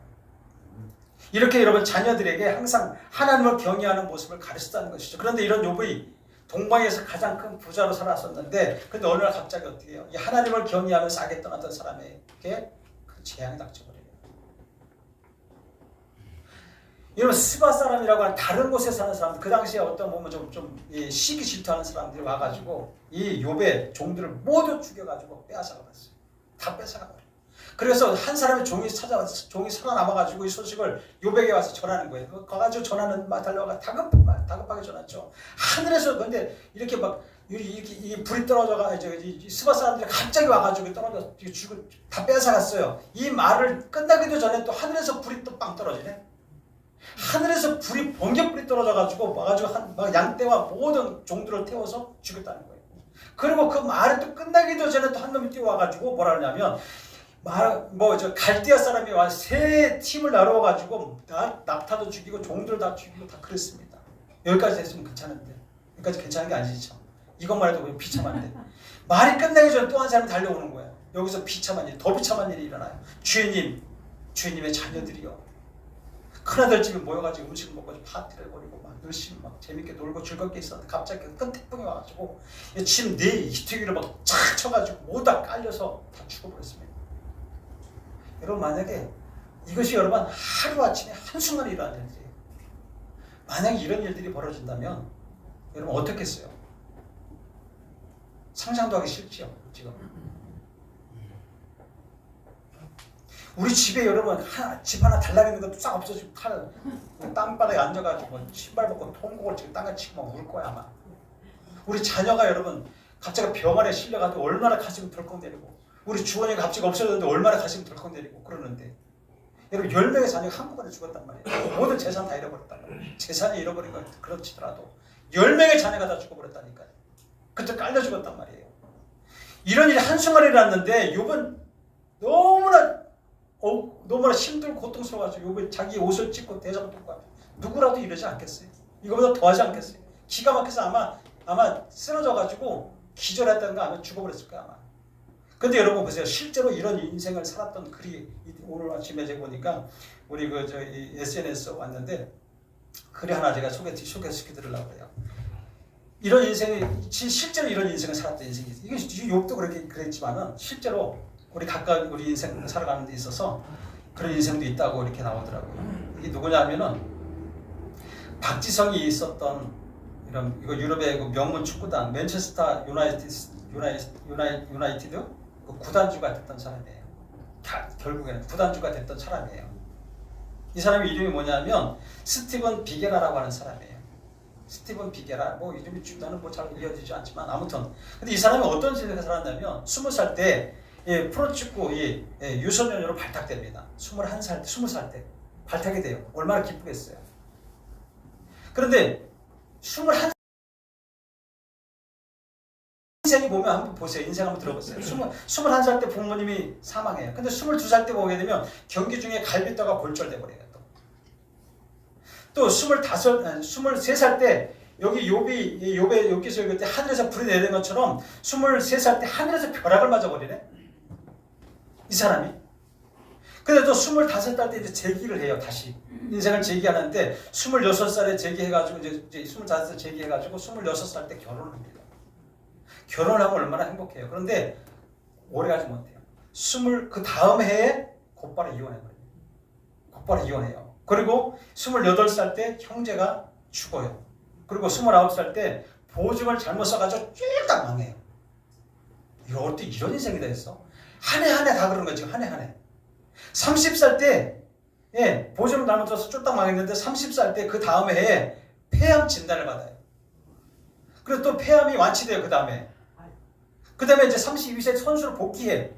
Speaker 4: 이렇게 여러분 자녀들에게 항상 하나님을 경외하는 모습을 가르쳤다는 것이죠. 그런데 이런 욥이 동방에서 가장 큰 부자로 살았었는데 근데 어느 날 갑자기 어떻게 해요? 이 하나님을 경외하면서 악에 떠났던 사람에게 그 재앙이 닥쳐버려요. 여러분 스바 사람이라고 하는 다른 곳에 사는 사람들, 그 당시에 어떤 보면 좀 시기 질투하는 사람들이 와가지고 이 욥의 종들을 모두 죽여가지고 빼앗아가봤어요. 다 뺏어가버려요. 그래서 한 사람의 종이 살아남아가지고 이 소식을 욥에게 와서 전하는 거예요. 가가지고 전하는 달려가 다급하게 전했죠. 하늘에서 근데 이렇게 막 이렇게 불이 떨어져가 스바 사람들이 갑자기 와가지고 떨어져 다 뺏어갔어요. 이 말을 끝나기도 전에 또 하늘에서 불이 또 빵 떨어지네. 하늘에서 번개불이 떨어져가지고 와가지고 양떼와 모든 종들을 태워서 죽였다는 거예요. 그리고 그 말이 또 끝나기도 전에 또 한 놈이 뛰어와가지고 뭐라 그러냐면 갈대아 사람이 와 세 팀을 나눠가지고 낙타도 죽이고 종들 다 죽이고 다 그랬습니다. 여기까지 됐으면 괜찮은데 여기까지 괜찮은 게 아니죠. 이것만 해도 비참한데 말이 끝나기 전에 또 한 사람이 달려오는 거예요. 여기서 더 비참한 일이 일어나요. 주인님의 자녀들이요. 큰아들 집에 모여가지고 음식을 먹고 파티를 벌이고 막 열심히 막 재밌게 놀고 즐겁게 있었는데 갑자기 큰 태풍이 와가지고 침 네 이태기를 막 착 쳐가지고 모두 다 깔려서 다 죽어버렸습니다. 여러분 만약에 이것이 여러분 하루아침에 한순간에 일어나는 일이에요. 만약에 이런 일들이 벌어진다면 여러분 어떻겠어요? 상상도 하기 싫죠 지금. 우리 집에 여러분 집 하나 달라붙는 것도 싹 없어지고 땅바닥에 앉아가지고 신발 벗고 통곡을 치고 땅을 치고 막 울 거야 아마. 우리 자녀가 여러분 갑자기 병원에 실려가지고 얼마나 가슴이 덜컹대리고 우리 주원이가 갑자기 없어졌는데 얼마나 가슴이 덜컹대리고 그러는데 여러분 10명의 자녀가 한꺼번에 죽었단 말이에요. 모든 재산 다 잃어버렸단 말이에요. 재산이 잃어버린 건 그렇지더라도 10명의 자녀가 다 죽어버렸다니까요. 그때 깔려 죽었단 말이에요. 이런 일이 한순간에 일어났는데 욥은 너무나 너무나 힘들고 고통스러워가지고 요번 자기 옷을 찢고 대장 뚫고 하면 누구라도 이러지 않겠어요? 이거보다 더 하지 않겠어요? 기가 막혀서 아마 쓰러져가지고 기절했다든가 아마 죽어버렸을 거야 아마. 근데 여러분 보세요. 실제로 이런 인생을 살았던 글이 오늘 아침에 제가 보니까 우리 저희 SNS에 왔는데 글이 하나 제가 소개시켜드리려고 해요. 이런 인생이 실제로 이런 인생을 살았던 인생이 있어요. 이게 욥도 그랬지만은 실제로 우리 각각 우리 인생 살아가는 데 있어서 그런 인생도 있다고 이렇게 나오더라고요. 이게 누구냐면은 박지성이 있었던 이거 유럽의 그 명문 축구단 맨체스터 유나이티드 그 구단주가 됐던 사람이에요. 결국에는 구단주가 됐던 사람이에요. 이 사람의 이름이 뭐냐면 스티븐 비게라라고 하는 사람이에요. 스티븐 비게라 뭐 이름이 주단은 뭐 잘 이어지지 않지만 아무튼 근데 이 사람이 어떤 세대에 살았냐면 20살 때 프로축구 유소년으로 발탁됩니다. 20살 때 발탁이 돼요. 얼마나 기쁘겠어요. 그런데 21 인생이 보면 한번 보세요. 인생 한번 들어보세요. 21살 때 부모님이 사망해요. 근데 22살 때 보게 되면 경기 중에 갈비뼈가 골절돼 버려요. 또 23살 때 여기 욥의 여기서 그때 하늘에서 불이 내리는 것처럼 23살 때 하늘에서 벼락을 맞아버리네. 이 사람이. 근데 또 25살 때 이제 재기를 해요. 다시 인생을 재기하는데 26살에 재기해가지고 이제 25살 재기해가지고 26살 때 결혼을 합니다. 결혼하면 얼마나 행복해요. 그런데 오래가지 못해요. 그 다음 해에 곧바로 이혼해버려요. 곧바로 이혼해요. 그리고 28살 때 형제가 죽어요. 그리고 29살 때 보증을 잘못 써가지고 쫄딱 망해요. 이거 어떻게 이런 인생이 다 있어? 한 해 한 해 다 그런 거지. 한 해 한 해. 30살 때 보증을 잘못 써서 쫄딱 망했는데 30살 때 그 다음 해에 폐암 진단을 받아요. 그리고 또 폐암이 완치돼요. 그 다음에 이제 32세 선수로 복귀해.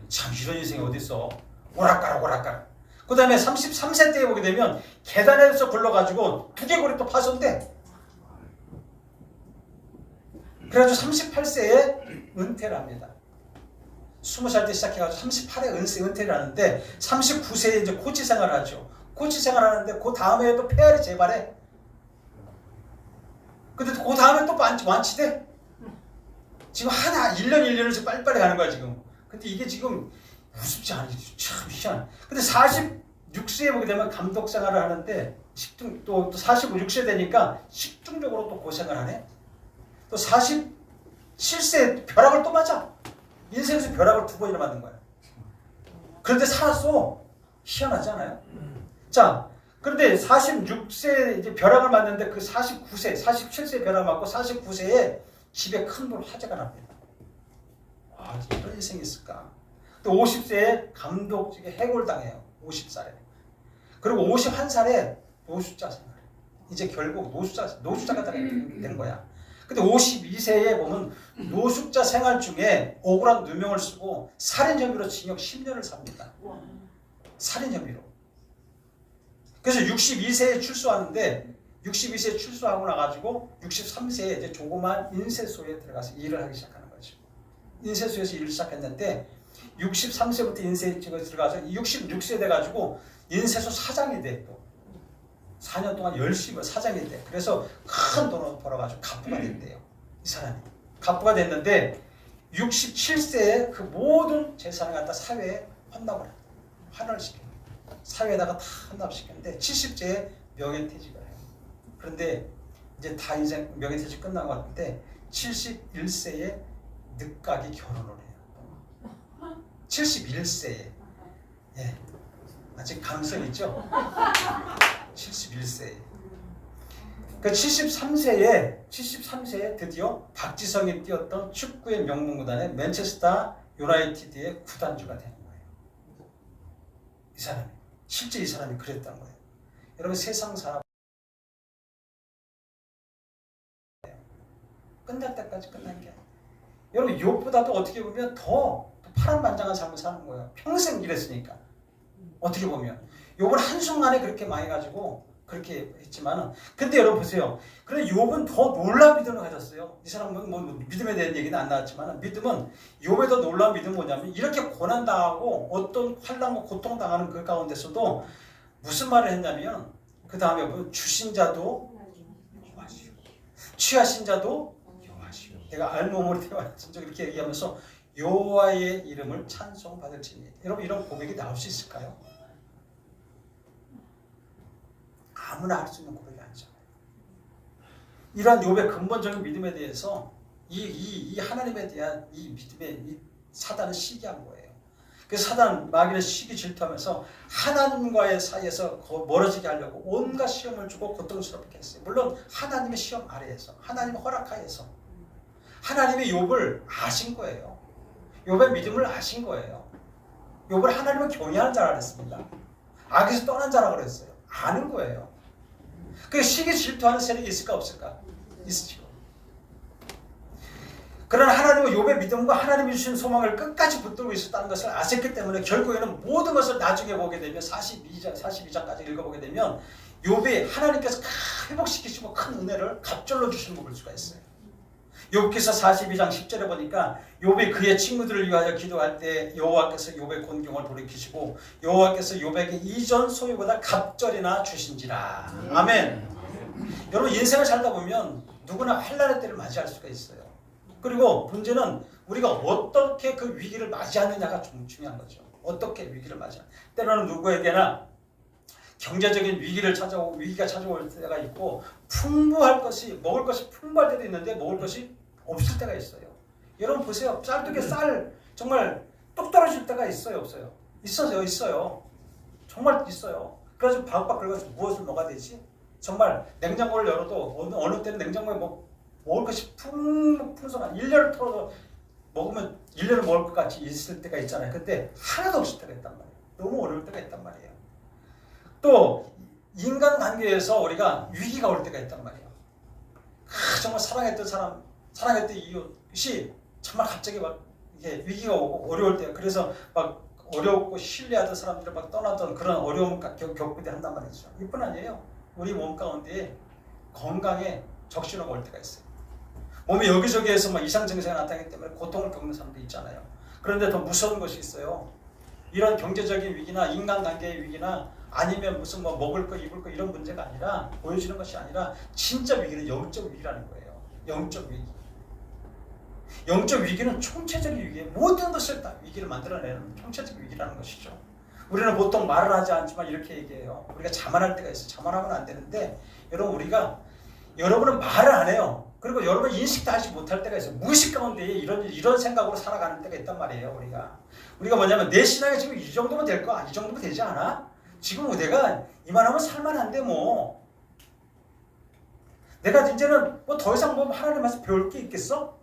Speaker 4: 참 이런 인생이 어디 있어? 오락가락. 그 다음에 33세 때에 보게 되면 계단에서 굴러가지고 두개골이 또 파손돼. 그래가지고 38세에 은퇴를 합니다. 20살 때 시작해가지고 38에 은퇴를 하는데 39세에 이제 코치 생활을 하죠. 코치 생활을 하는데 그 다음에 또 폐활이 재발해. 근데 그 다음에 또 완치돼. 지금 1년 1년을 빨리빨리 가는 거야 지금. 근데 이게 지금 우습지 않지. 참 희한해. 근데 46세에 보게 되면 감독 생활을 하는데 또 46세 되니까 식중독으로 또 고생을 하네. 또 47세에 벼락을 또 맞아. 인생에서 벼락을 2번이나 맞는 거야. 그런데 살았어. 희한하지 않아요? 자, 그런데 46세 이제 벼락을 맞는데 그 47세 벼락 맞고 49세에 집에 큰 돌 화재가 납니다. 와, 이런 인생이 있을까? 또 50세에 감독직에 해골당해요. 50살에. 그리고 51살에 노숙자 생활. 이제 결국 노숙자가 된 거야. 근데 52세에 보면 노숙자 생활 중에 억울한 누명을 쓰고 살인 혐의로 징역 10년을 삽니다. 살인 혐의로. 그래서 62세에 출소하는데 62세에 출소하고 나가지고 63세에 이제 조그만 인쇄소에 들어가서 일을 하기 시작하는 거죠. 인쇄소에서 일을 시작했는데 63세부터 인쇄소에 들어가서 66세 돼가지고 인쇄소 사장이 돼. 또 4년 동안 열심히 사장이 돼. 그래서 큰 돈을 벌어가지고 갑부가 됐대요. 이 사람이. 갑부가 됐는데 67세에 그 모든 재산을 갖다 사회에 헌납을 합니다. 환원을 시킵니다. 사회에다가 다 헌납시켰는데 70세에 명예퇴직을 해요. 그런데 이제 다 인생 명예퇴직 끝난 것 같은데 71세에 늦가기 결혼을 해요. 71세에. 예. 아직 가능성 있죠? 71세에. 그 73세에 드디어 박지성이 뛰었던 축구의 명문구단의 맨체스터 유나이티드의 구단주가 되는 거예요. 이 사람이. 실제 이 사람이 그랬던 거예요. 여러분 세상 사람 끝날 때까지 끝난 게 아니에요. 여러분 욥보다도 어떻게 보면 더 파란만장한 삶을 사는 거예요. 평생 일했으니까. 어떻게 보면 욥은 한순간에 그렇게 망해가지고 그렇게 했지만은 근데 여러분 보세요. 그런데 욥은 더 놀라운 믿음을 가졌어요. 이 사람은 뭐 믿음에 대한 얘기는 안 나왔지만 믿음은 욥의 더 놀라운 믿음은 뭐냐면 이렇게 고난당하고 어떤 환난과 고통당하는 그 가운데서도 무슨 말을 했냐면 그 다음에 주신 자도 여호와시오, 취하신 자도 여호와시오. 내가 알몸으로 태어나신 적 이렇게 얘기하면서 여호와의 이름을 찬송받을지니. 여러분 이런 고백이 나올 수 있을까요? 아무나 할 수 있는 고백이 아니잖아요. 이러한 욥의 근본적인 믿음에 대해서 이 하나님에 대한 이 믿음에 이 사단은 시기한 거예요. 그래서 사단 마귀는 시기 질투하면서 하나님과의 사이에서 멀어지게 하려고 온갖 시험을 주고 고통스럽게 했어요. 물론 하나님의 시험 아래에서, 하나님의 허락하에서 하나님이 욥을 아신 거예요. 욥의 믿음을 아신 거예요. 욥을 하나님을 경외하는 자라 그랬습니다. 악에서 떠난 자라고 그랬어요. 아는 거예요. 그 시기 질투하는 세력이 있을까 없을까? 있죠. 그러나 하나님은 욥의 믿음과 하나님이 주신 소망을 끝까지 붙들고 있었다는 것을 아셨기 때문에 결국에는 모든 것을 나중에 보게 되면 42장까지 읽어보게 되면 욥이 하나님께서 회복시키시고 큰 은혜를 갑절로 주시는 걸 볼 수가 있어요. 욥기서 42장 10절에 보니까 욥이 그의 친구들을 위하여 기도할 때 여호와께서 욥의 곤경을 돌이키시고 여호와께서 욥에게 이전 소유보다 갑절이나 주신지라. 아멘. 여러분 인생을 살다 보면 누구나 환난의 때를 맞이할 수가 있어요. 그리고 문제는 우리가 어떻게 그 위기를 맞이하느냐가 중요한 거죠. 어떻게 위기를 맞이하느냐. 때로는 누구에게나 경제적인 위기가 찾아올 때가 있고 풍부할 것이 먹을 것이 풍부할 때도 있는데 먹을 것이 없을 때가 있어요. 여러분 보세요. 쌀뜨게 쌀 정말 똑 떨어질 때가 있어요, 없어요? 있어요. 정말 있어요. 그래서 박박 긁어서 무엇을 먹어야 되지? 정말 냉장고를 열어도 어느 때는 냉장고에 먹을 것이 풍성한 1년을 털어도 먹으면 1년을 먹을 것 같이 있을 때가 있잖아요. 근데 하나도 없을 때가 있단 말이에요. 너무 어려울 때가 있단 말이에요. 또 인간관계에서 우리가 위기가 올 때가 있단 말이에요. 정말 사랑했던 이웃이 정말 갑자기 막 이게 위기가 오고 어려울 때, 그래서 막 어렵고 신뢰하던 사람들을 막 떠나던 그런 어려움을 겪게 한단 말이죠. 이뿐 아니에요. 우리 몸 가운데 건강에 적신호가 올 때가 있어요. 몸이 여기저기에서 막 이상 증세가 나타나기 때문에 고통을 겪는 사람도 있잖아요. 그런데 더 무서운 것이 있어요. 이런 경제적인 위기나 인간관계의 위기나 아니면 무슨 먹을 거 입을 거 이런 문제가 아니라 보여지는 것이 아니라 진짜 위기는 영적 위기라는 거예요. 영적 위기. 영적 위기는 총체적인 위기예요. 모든 것을 다 위기를 만들어내는 총체적 위기라는 것이죠. 우리는 보통 말을 하지 않지만 이렇게 얘기해요. 우리가 자만할 때가 있어요. 자만하면 안 되는데 여러분은 말을 안 해요. 그리고 여러분 인식도 하지 못할 때가 있어요. 무의식 가운데 이런 생각으로 살아가는 때가 있단 말이에요. 우리가 뭐냐면 내 신앙이 지금 이 정도면 될 거, 이 정도면 되지 않아? 지금 내가 이만하면 살만한데 뭐 내가 이제는 뭐 더 이상 뭐 하나님 말씀 배울 게 있겠어?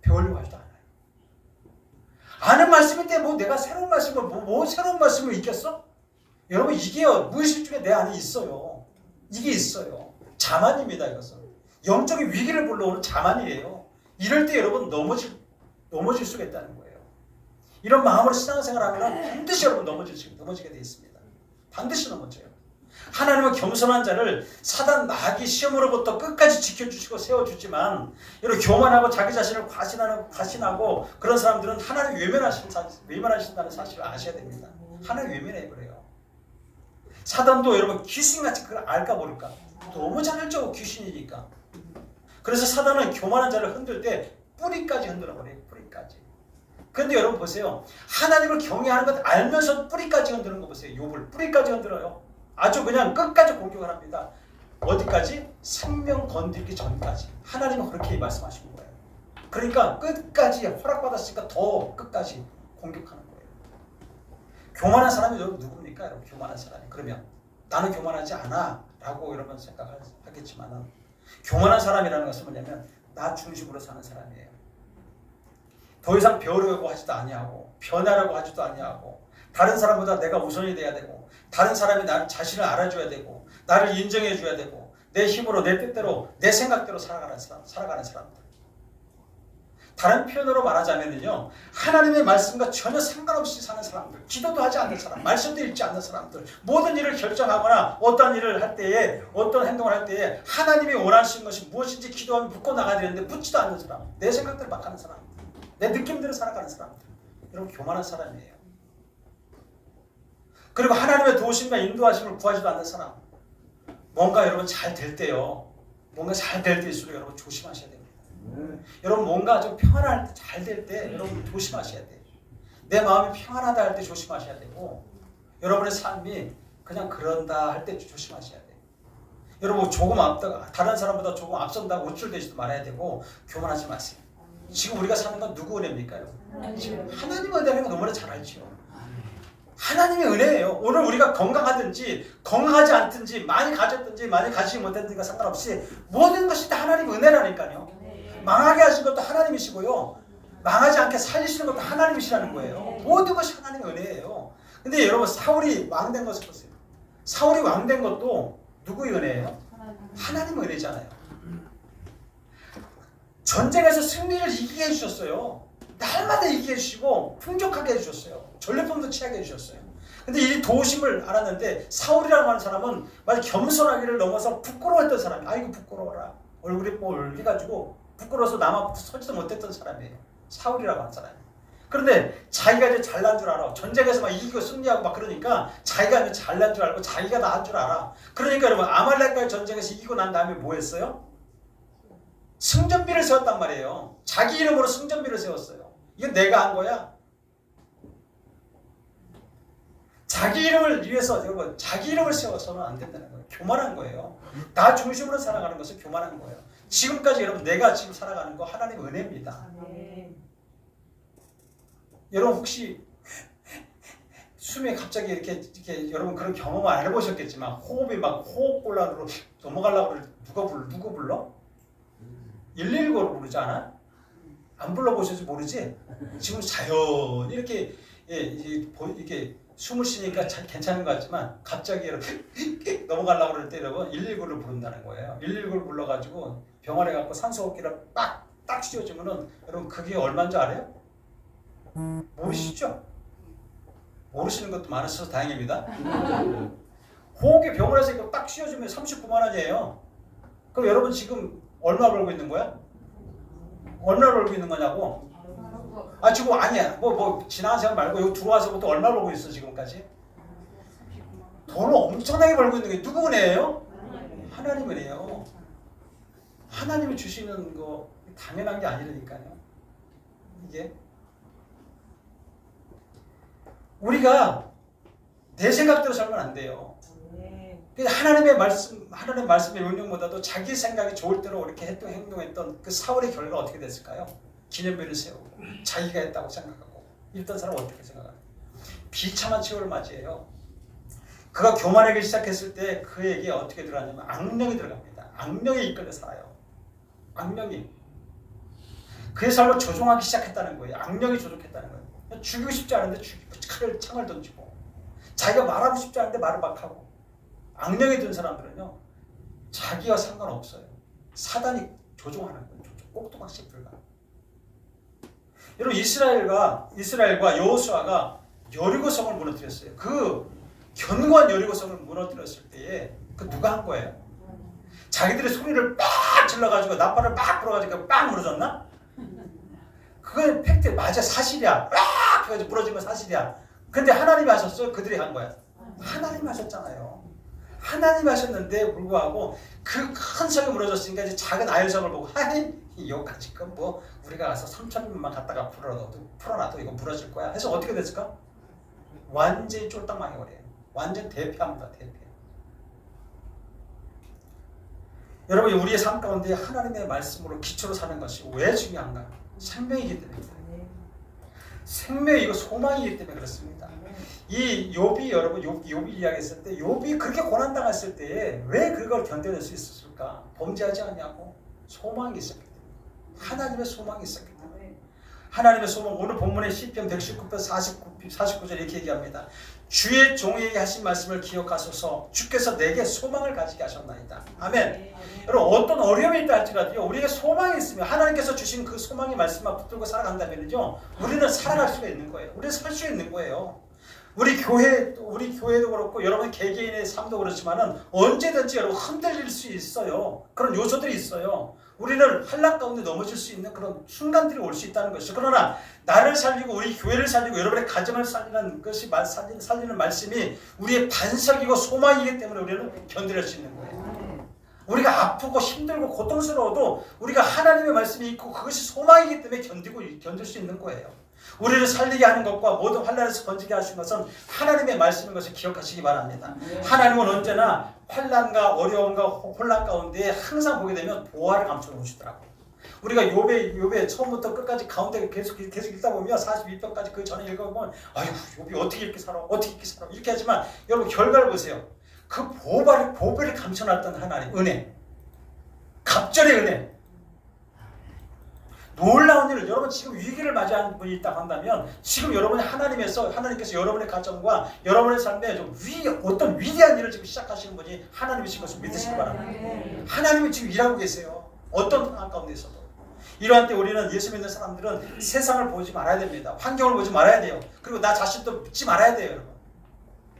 Speaker 4: 배우려고 하지도 않아요. 아는 말씀인데 뭐 내가 새로운 말씀을 뭐 새로운 말씀을 읽겠어? 여러분 이게요 무의식 중에 내 안에 있어요. 이게 있어요. 자만입니다. 이것은 영적인 위기를 불러오는 자만이에요. 이럴 때 여러분 넘어질 수가 있다는 거예요. 이런 마음으로 신앙생활하면 반드시 여러분 넘어지게 돼 있습니다. 반드시 넘어져요. 하나님은 겸손한 자를 사단 마귀 시험으로부터 끝까지 지켜주시고 세워주지만 이런 교만하고 자기 자신을 과신하고 그런 사람들은 하나님 외면하신다는 사실을 아셔야 됩니다. 하나님 외면해버려요. 사단도 여러분 귀신같이 그걸 알까 모를까? 너무 잘 알죠. 귀신이니까. 그래서 사단은 교만한 자를 흔들 때 뿌리까지 흔들어버려요. 뿌리까지. 그런데 여러분 보세요. 하나님을 경외하는 것 알면서 뿌리까지 흔드는 거 보세요. 욥을 뿌리까지 흔들어요. 아주 그냥 끝까지 공격을 합니다. 어디까지? 생명 건들기 전까지. 하나님은 그렇게 말씀하신 거예요. 그러니까 끝까지 허락받았으니까 더 끝까지 공격하는 거예요. 교만한 사람이 누굽니까? 여러분 교만한 사람이. 그러면 나는 교만하지 않아 라고 여러분 생각하겠지만 교만한 사람이라는 것은 뭐냐면 나 중심으로 사는 사람이에요. 더 이상 배우려고 하지도 아니하고 변하려고 하지도 아니하고 다른 사람보다 내가 우선이 돼야 되고 다른 사람이 나를 자신을 알아줘야 되고 나를 인정해줘야 되고 내 힘으로 내 뜻대로 내 생각대로 살아가는 사람들. 다른 표현으로 말하자면요, 하나님의 말씀과 전혀 상관없이 사는 사람들, 기도도 하지 않는 사람, 말씀도 읽지 않는 사람들, 모든 일을 결정하거나 어떤 일을 할 때에, 어떤 행동을 할 때에 하나님이 원하시는 것이 무엇인지 기도하면 묻고 나가야 되는데 묻지도 않는 사람, 내 생각대로 막 하는 사람, 내 느낌대로 살아가는 사람들, 여러분 교만한 사람이에요. 그리고 하나님의 도우심과 인도하심을 구하지도 않는 사람, 뭔가 여러분 잘 될 때요, 뭔가 잘 될 때일수록 여러분 조심하셔야 됩니다. 여러분 뭔가 좀 평안할 때, 잘 될 때 여러분 조심하셔야 돼요. 내 마음이 평안하다 할 때 조심하셔야 되고, 여러분의 삶이 그냥 그런다 할 때 조심하셔야 돼요. 여러분 조금 앞다가 다른 사람보다 조금 앞선다고 우쭐대지도 말아야 되고, 교만하지 마세요. 지금 우리가 사는 건 누구 은혜입니까? 여러분? 지금 하나님 은혜라는 거 너무나 잘 알죠. 하나님의 은혜예요. 오늘 우리가 건강하든지 건강하지 않든지 많이 가졌든지 많이 가지지 못했든지가 상관없이 모든 것이 다 하나님의 은혜라니까요. 망하게 하신 것도 하나님이시고요, 망하지 않게 살리시는 것도 하나님이시라는 거예요. 모든 것이 하나님의 은혜예요. 근데 여러분 사울이 왕된 것을 보세요. 사울이 왕된 것도 누구의 은혜예요? 하나님의 은혜잖아요. 전쟁에서 승리를 이기게 해주셨어요. 날마다 이기게 해주시고 풍족하게 해주셨어요. 전리품도 취하게 해주셨어요. 근데 이 도우심을 알았는데, 사울이라고 하는 사람은 마치 겸손하기를 넘어서 부끄러워했던 사람이, 아이고 부끄러워라, 얼굴이 뻘개가지고 부끄러워서 남 앞에 서지도 못했던 사람이에요. 사울이라고 하는 사람이. 그런데 자기가 이제 잘난 줄 알아. 전쟁에서 막 이기고 승리하고 막 그러니까 자기가 이제 잘난 줄 알고 자기가 다 한 줄 알아. 그러니까 여러분 아말렉과의 전쟁에서 이기고 난 다음에 뭐 했어요? 승전비를 세웠단 말이에요. 자기 이름으로 승전비를 세웠어요. 이건 내가 한 거야. 자기 이름을 위해서, 여러분 자기 이름을 세워서는 안 된다는 거예요. 교만한 거예요. 나 중심으로 살아가는 것은 교만한 거예요. 지금까지 여러분 내가 지금 살아가는 거 하나님의 은혜입니다. 여러분 혹시 숨이 갑자기 이렇게 여러분 그런 경험을 안 해보셨겠지만, 호흡이 막 호흡곤란으로 넘어가려고 누구 불러? 119로 부르지 않아? 안 불러보셔서 모르지? 지금 자연히 이렇게 이렇게 숨을 쉬니까 괜찮은 것 같지만, 갑자기 이렇게 넘어가려고 그럴 때 여러분 119를 부른다는 거예요. 119를 불러가지고 병원에 가고 산소호흡기를 딱 씌워주면은, 여러분 그게 얼마인 줄 알아요? 모르시죠? 모르시는 것도 많으셔서 다행입니다. 호흡기 병원에서 이거 딱 씌워주면 39만 원이에요. 그럼 여러분 지금 얼마 벌고 있는 거야? 얼마 벌고 있는 거냐고? 아 지금 아니야. 뭐 지나간 시간 말고 여기 들어와서부터 얼마 벌고 있어 지금까지? 돈을 엄청나게 벌고 있는 게 누구 은혜예요? 하나님 은혜예요. 하나님이 주시는 거 당연한 게 아니라니까요. 이게 우리가 내 생각대로 살면 안 돼요. 하나님의 말씀의 명령보다도 자기 생각이 좋을 대로 이렇게 행동했던 그 사울의 결과가 어떻게 됐을까요? 기념비를 세우고 자기가 했다고 생각하고 이랬던 사람은 어떻게 생각합니까? 비참한 최후를 맞이해요. 그가 교만하기 시작했을 때 그에게 어떻게 들어가냐면 악령이 들어갑니다. 악령이 이끌려 살아요. 악령이 그의 삶을 조종하기 시작했다는 거예요. 악령이 조종했다는 거예요. 죽이고 싶지 않은데 창을 던지고, 자기가 말하고 싶지 않은데 말을 막 하고. 악령이 든 사람들은요, 자기와 상관없어요. 사단이 조종하는 거예요. 꼭두각시 불가. 여러분 이스라엘과 여호수아가 여리고성을 무너뜨렸어요. 그 견고한 여리고성을 무너뜨렸을 때에 그 누가 한 거예요? 자기들이 소리를 빡 질러가지고 나팔을 막 불어가지고 빡 무너졌나? 그건 팩트 맞아, 사실이야. 빡 해가지고 무너진 건 사실이야. 근데 하나님이 하셨어요? 그들이 한 거야? 하나님이 하셨잖아요. 하나님이 하셨는데 불구하고 그 큰 성이 무너졌으니까 이제 작은 아열성을 보고, 하긴 여기까지 뭐 우리가 가서 3,000명만 갖다가 풀어놔도 이거 무너질 거야 해서 어떻게 됐을까? 완전히 쫄딱 망해버려요. 완전 대패합니다. 대패. 여러분 우리의 삶 가운데 하나님의 말씀으로 기초로 사는 것이 왜 중요한가? 생명이기 때문입니다. 생명이 이거 소망이기 때문에 그렇습니다. 이 욥이 여러분 욥이 이야기했을 때 욥이 그렇게 고난당했을 때에 왜 그걸 견뎌낼 수 있었을까? 범죄하지 않냐고? 소망이 있었기 때문에. 하나님의 소망이 있었기 때문에. 하나님의 소망, 오늘 본문의 시편 119편 49절 이렇게 얘기합니다. 주의 종에게 하신 말씀을 기억하소서. 주께서 내게 소망을 가지게 하셨나이다. 아멘. 여러분 어떤 어려움이 있다 할지라도요, 우리에게 소망이 있으면 하나님께서 주신 그 소망의 말씀만 붙들고 살아간다면요, 우리는 살아갈 수가 있는 거예요. 우리는 살 수 있는 거예요. 우리 교회도 그렇고 여러분 개개인의 삶도 그렇지만은 언제든지 여러분 흔들릴 수 있어요. 그런 요소들이 있어요. 우리는 환난 가운데 넘어질 수 있는 그런 순간들이 올 수 있다는 것이죠. 그러나 나를 살리고 우리 교회를 살리고 여러분의 가정을 살리는 것이 살리는 말씀이 우리의 반석이고 소망이기 때문에 우리는 견딜 수 있는 거예요. 우리가 아프고 힘들고 고통스러워도 우리가 하나님의 말씀이 있고 그것이 소망이기 때문에 견딜 수 있는 거예요. 우리를 살리게 하는 것과 모든 환난에서 건지게 하신 것은 하나님의 말씀인 것을 기억하시기 바랍니다. 하나님은 언제나 환난과 어려움과 혼란 가운데 항상 보게 되면 보화를 감춰 놓으시더라고요. 우리가 욥의 처음부터 끝까지 가운데 계속 읽다 보면 42편까지 그 전에 읽어보면 아이고 욥이 어떻게 이렇게 살아 이렇게 하지만 여러분 결과를 보세요. 그 보배를 감춰놨던 하나님 은혜, 갑절의 은혜, 놀라운 일을, 여러분 지금 위기를 맞이하는 분이 있다고 한다면 지금 여러분이 하나님께서 여러분의 가정과 여러분의 삶에 좀 어떤 위대한 일을 지금 시작하시는 분이 하나님이신 것을 믿으시기 바랍니다. 하나님이 지금 일하고 계세요. 어떤 상황 가운데서도. 이러한 때 우리는 예수 믿는 사람들은 세상을 보지 말아야 됩니다. 환경을 보지 말아야 돼요. 그리고 나 자신도 믿지 말아야 돼요, 여러분.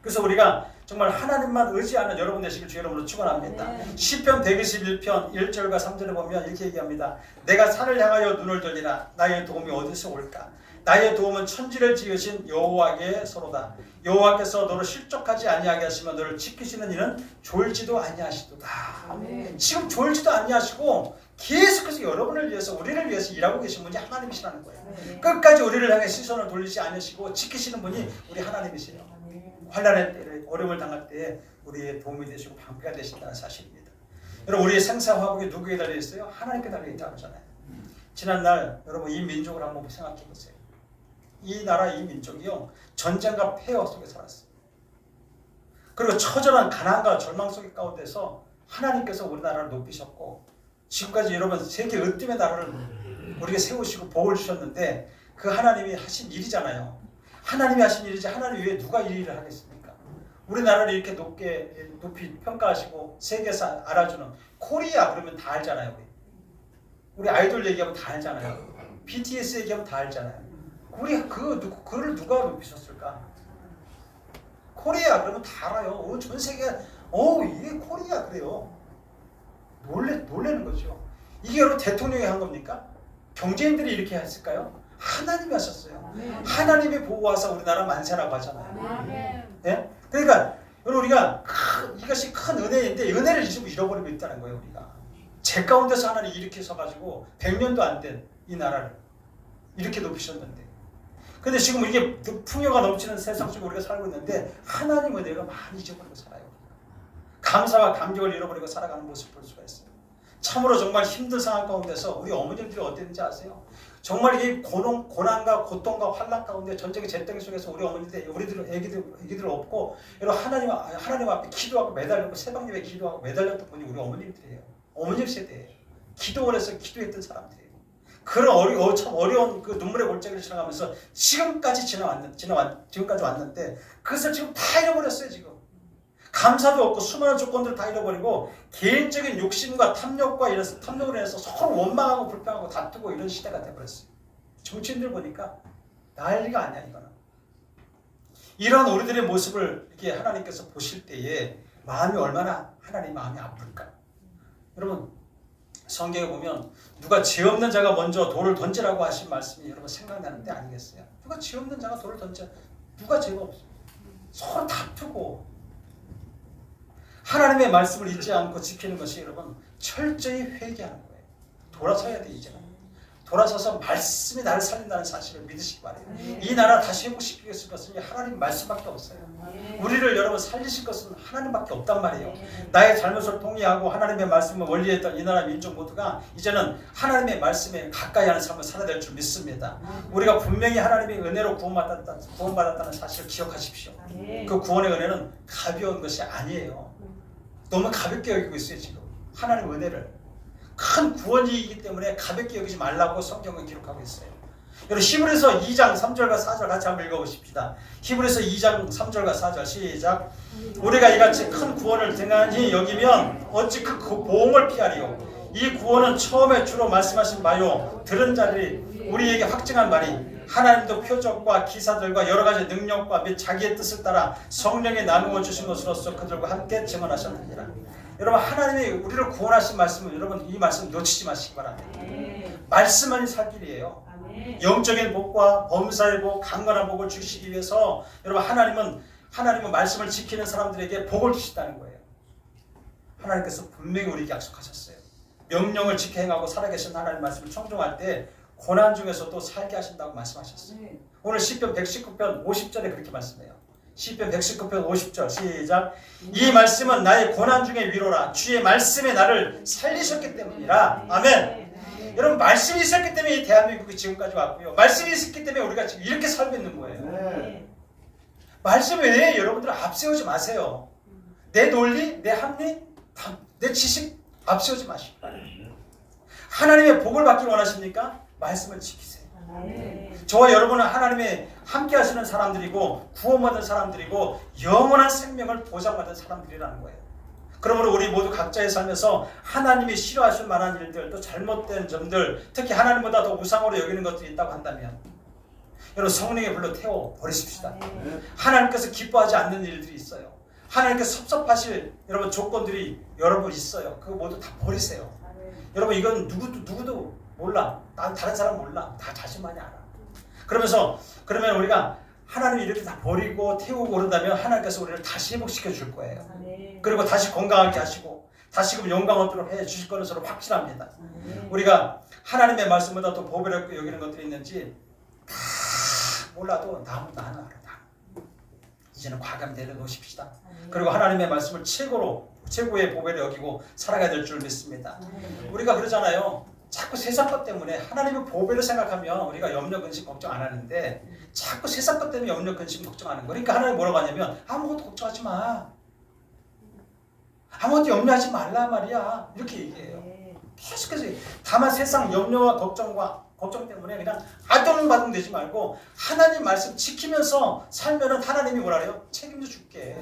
Speaker 4: 그래서 우리가 정말 하나님만 의지하는 여러분 되시길 주 이름으로 축원합니다. 시편 121편 1절과 3절에 보면 이렇게 얘기합니다. 내가 산을 향하여 눈을 돌리라. 나의 도움이 어디서 올까? 나의 도움은 천지를 지으신 여호와께서로다. 여호와께서 너를 실족하지 아니하게 하시며 너를 지키시는 이는 졸지도 아니하시도다. 아멘. 지금 졸지도 아니하시고 계속해서 여러분을 위해서 우리를 위해서 일하고 계신 분이 하나님이시라는 거예요. 끝까지 우리를 향해 시선을 돌리지 않으시고 지키시는 분이 우리 하나님이세요. 환난의 때에 어려움을 당할 때에 우리의 도움이 되시고 방패가 되신다는 사실입니다. 여러분 우리의 생사화복이 누구에 달려 있어요? 하나님께 달려 있다고 하잖아요. 지난날 여러분 이 민족을 한번 생각해 보세요. 이 나라 이 민족이요 전쟁과 폐허 속에 살았어요. 그리고 처절한 가난과 절망 속에 가운데서 하나님께서 우리나라를 높이셨고 지금까지 여러분 세계 으뜸의 나라를 우리에게 세우시고 복을 주셨는데 그 하나님이 하신 일이잖아요. 하나님이 하신 일이지 하나님 외에 누가 이 일을 하겠습니까? 우리나라를 이렇게 높이 평가하시고 세계에서 알아주는 코리아 그러면 다 알잖아요. 우리 아이돌 얘기하면 다 알잖아요. BTS 얘기하면 다 알잖아요. 그를 누가 높이셨을까? 코리아 그러면 다 알아요. 전 세계 이게 코리아 그래요. 놀래는 거죠. 이게 여러분 대통령이 한 겁니까? 경제인들이 이렇게 했을까요? 하나님이 하셨어요. 하나님이 보호하사 우리나라 만세라고 하잖아요. 네? 그러니까 여러분 우리가 이것이 큰 은혜인데 은혜를 지금 잃어버리고 있다는 거예요. 우리가 제 가운데서 하나님 이렇게 서가지고 100년도 안 된 이 나라를 이렇게 높이셨는데 근데 지금 이게 풍요가 넘치는 세상 속에 우리가 살고 있는데 하나님 은혜가 많이 잊어버리고 살아요. 감사와 감격을 잃어버리고 살아가는 모습을 볼 수가 있어요. 참으로 정말 힘든 상황 가운데서 우리 어머님들이 어땠는지 아세요? 정말 이 고난과 고통과 환난 가운데 전쟁의 재덩이 속에서 우리 어머니들, 우리들 애기들 없고 여러분 하나님 앞에 기도하고 매달렸고 새벽 예배 기도하고 매달렸던 분이 우리 어머님들이에요. 어머님 세대예요. 기도원에서 기도했던 사람들이에요. 그런 참 어려운 그 눈물의 골짜기를 지나가면서 지금까지 왔는데 그것을 지금 다 잃어버렸어요. 지금 감사도 없고 수많은 조건들을 다 잃어버리고 개인적인 욕심과 탐욕으로 인해서 서로 원망하고 불평하고 다투고 이런 시대가 돼버렸어요. 정치인들 보니까 난리가 아니야 이거는. 이런 우리들의 모습을 이렇게 하나님께서 보실 때에 마음이 얼마나 하나님 마음이 아플까. 여러분 성경에 보면 누가 죄 없는 자가 먼저 돌을 던지라고 하신 말씀이 여러분 생각나는 데 아니겠어요? 누가 죄 없는 자가 돌을 던져? 누가 죄가 없어요? 서로 다투고 하나님의 말씀을 잊지 않고 지키는 것이 여러분 철저히 회개하는 거예요. 돌아서야 돼 이제는. 돌아서서 말씀이 나를 살린다는 사실을 믿으시기 바래요. 이 나라 다시 회복시키겠을 것은 하나님 말씀밖에 없어요. 우리를 여러분 살리실 것은 하나님밖에 없단 말이에요. 나의 잘못을 통회하고 하나님의 말씀을 원리했던 이 나라 민족 모두가 이제는 하나님의 말씀에 가까이 하는 삶을 살아야 될 줄 믿습니다. 우리가 분명히 하나님의 은혜로 구원받았다는 사실을 기억하십시오. 그 구원의 은혜는 가벼운 것이 아니에요. 너무 가볍게 여기고 있어요. 지금 하나님의 은혜를 큰 구원이기 때문에 가볍게 여기지 말라고 성경은 기록하고 있어요. 여러분 히브리서 2장 3절과 4절 같이 한번 읽어보십시다. 히브리서 2장 3절과 4절 시작. 우리가 이같이 큰 구원을 등한히 여기면 어찌 그 보응을 피하리요. 이 구원은 처음에 주로 말씀하신 바요 들은 자들이 우리에게 확증한 말이 하나님도 표적과 기사들과 여러 가지 능력과 및 자기의 뜻을 따라 성령에 나누어 주신 것으로서 그들과 함께 증언하셨느니라. 여러분 하나님이 우리를 구원하신 말씀은 여러분 이 말씀 놓치지 마시기 바랍니다. 말씀만이 살 길이에요. 영적인 복과 범사의 복, 강건한 복을 주시기 위해서 여러분 하나님은 말씀을 지키는 사람들에게 복을 주신다는 거예요. 하나님께서 분명히 우리에게 약속하셨어요. 명령을 지켜 행하고 살아계신 하나님 말씀을 청종할 때 고난 중에서도 살게 하신다고 말씀하셨어요. 오늘 시편 119편 50절에 그렇게 말씀해요. 시편 119편 50절 시작. 이 말씀은 나의 고난 중의 위로라. 주의 말씀에 나를 살리셨기 때문이라. 아멘. 여러분 말씀이 있었기 때문에 이 대한민국이 지금까지 왔고요. 말씀이 있었기 때문에 우리가 지금 이렇게 살고 있는 거예요. 말씀 외에 여러분들 앞세우지 마세요. 내 논리, 내 합리, 내 지식 앞세우지 마시고 하나님의 복을 받기 원하십니까? 말씀을 지키세요. 저와 여러분은 하나님의 함께 하시는 사람들이고 구원받은 사람들이고 영원한 생명을 보장받은 사람들이라는 거예요. 그러므로 우리 모두 각자의 삶에서 하나님이 싫어하실 만한 일들, 또 잘못된 점들, 특히 하나님보다 더 우상으로 여기는 것들이 있다고 한다면 여러분 성령의 불로 태워 버리십시다. 하나님께서 기뻐하지 않는 일들이 있어요. 하나님께서 섭섭하실 여러분 조건들이 여러분 있어요. 그거 모두 다 버리세요. 여러분 이건 누구도 몰라. 난 다른 사람 몰라. 다 자신만이 알아. 그러면 우리가 하나님이 이렇게 다 버리고 태우고 그런다면 하나님께서 우리를 다시 회복시켜 줄 거예요. 그리고 다시 건강하게 하시고 다시금 영광을 해 주실 거는 서로 확실합니다. 우리가 하나님의 말씀보다 또 보배롭게 여기는 것들이 있는지 다 몰라도 나는 알아. 이제는 과감 내려놓으십시다. 그리고 하나님의 말씀을 최고의 보배를 여기고 살아가야 될 줄 믿습니다. 우리가 그러잖아요. 자꾸 세상 것 때문에 하나님의 보배를 생각하면 우리가 염려 근심 걱정 안 하는데 자꾸 세상 것 때문에 염려 근심 걱정하는 거. 그러니까 하나님 뭐라고 하냐면 아무것도 걱정하지 마. 아무것도 염려하지 말라 말이야. 이렇게 얘기해요. 계속해서 다만 세상 염려와 걱정 때문에 그냥 아동바동 되지 말고 하나님 말씀 지키면서 살면은 하나님이 뭐라 그래요? 책임져 줄게.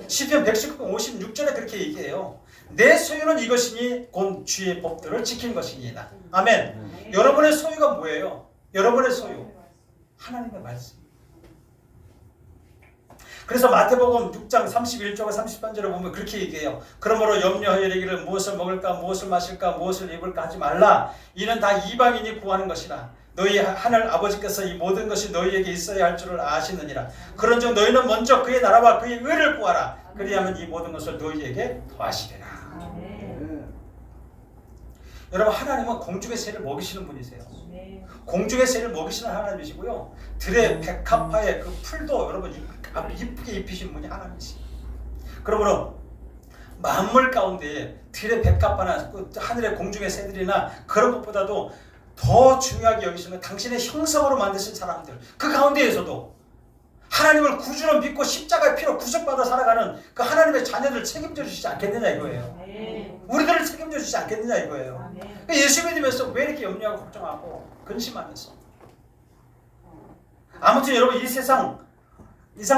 Speaker 4: 시편 119편 56절에 그렇게 얘기해요. 내 소유는 이것이니 곧 주의 법들을 지키는 것이니이다. 아멘. 여러분의 소유가 뭐예요? 여러분의 소유 하나님의 말씀. 그래서 마태복음 6장 31절과 30절에 보면 그렇게 얘기해요. 그러므로 염려하여 이르기를 무엇을 먹을까 무엇을 마실까 무엇을 입을까 하지 말라. 이는 다 이방인이 구하는 것이라. 너희 하늘 아버지께서 이 모든 것이 너희에게 있어야 할 줄을 아시느니라. 그런즉 너희는 먼저 그의 나라와 그의 의를 구하라. 그리하면 이 모든 것을 너희에게 더하시리라. 여러분 하나님은 공중의 새를 먹이시는 분이세요. 공중의 새를 먹이시는 하나님이시고요. 들의 백합화의 그 풀도 여러분 이쁘게 입히신 분이 하나님이시죠. 그러므로 만물 가운데 들의 백합화나 그 하늘의 공중의 새들이나 그런 것보다도 더 중요하게 여기시는 당신의 형상으로 만드신 사람들, 그 가운데에서도 하나님을 구주로 믿고 십자가의 피로 구속받아 살아가는 그 하나님의 자녀들 책임져 주시지 않겠느냐 이거예요. 우리들을 책임져 주시지 않겠느냐 이거예요. 예수 믿으면서 왜 이렇게 염려하고 걱정하고 근심하면서. 아무튼 여러분 이 세상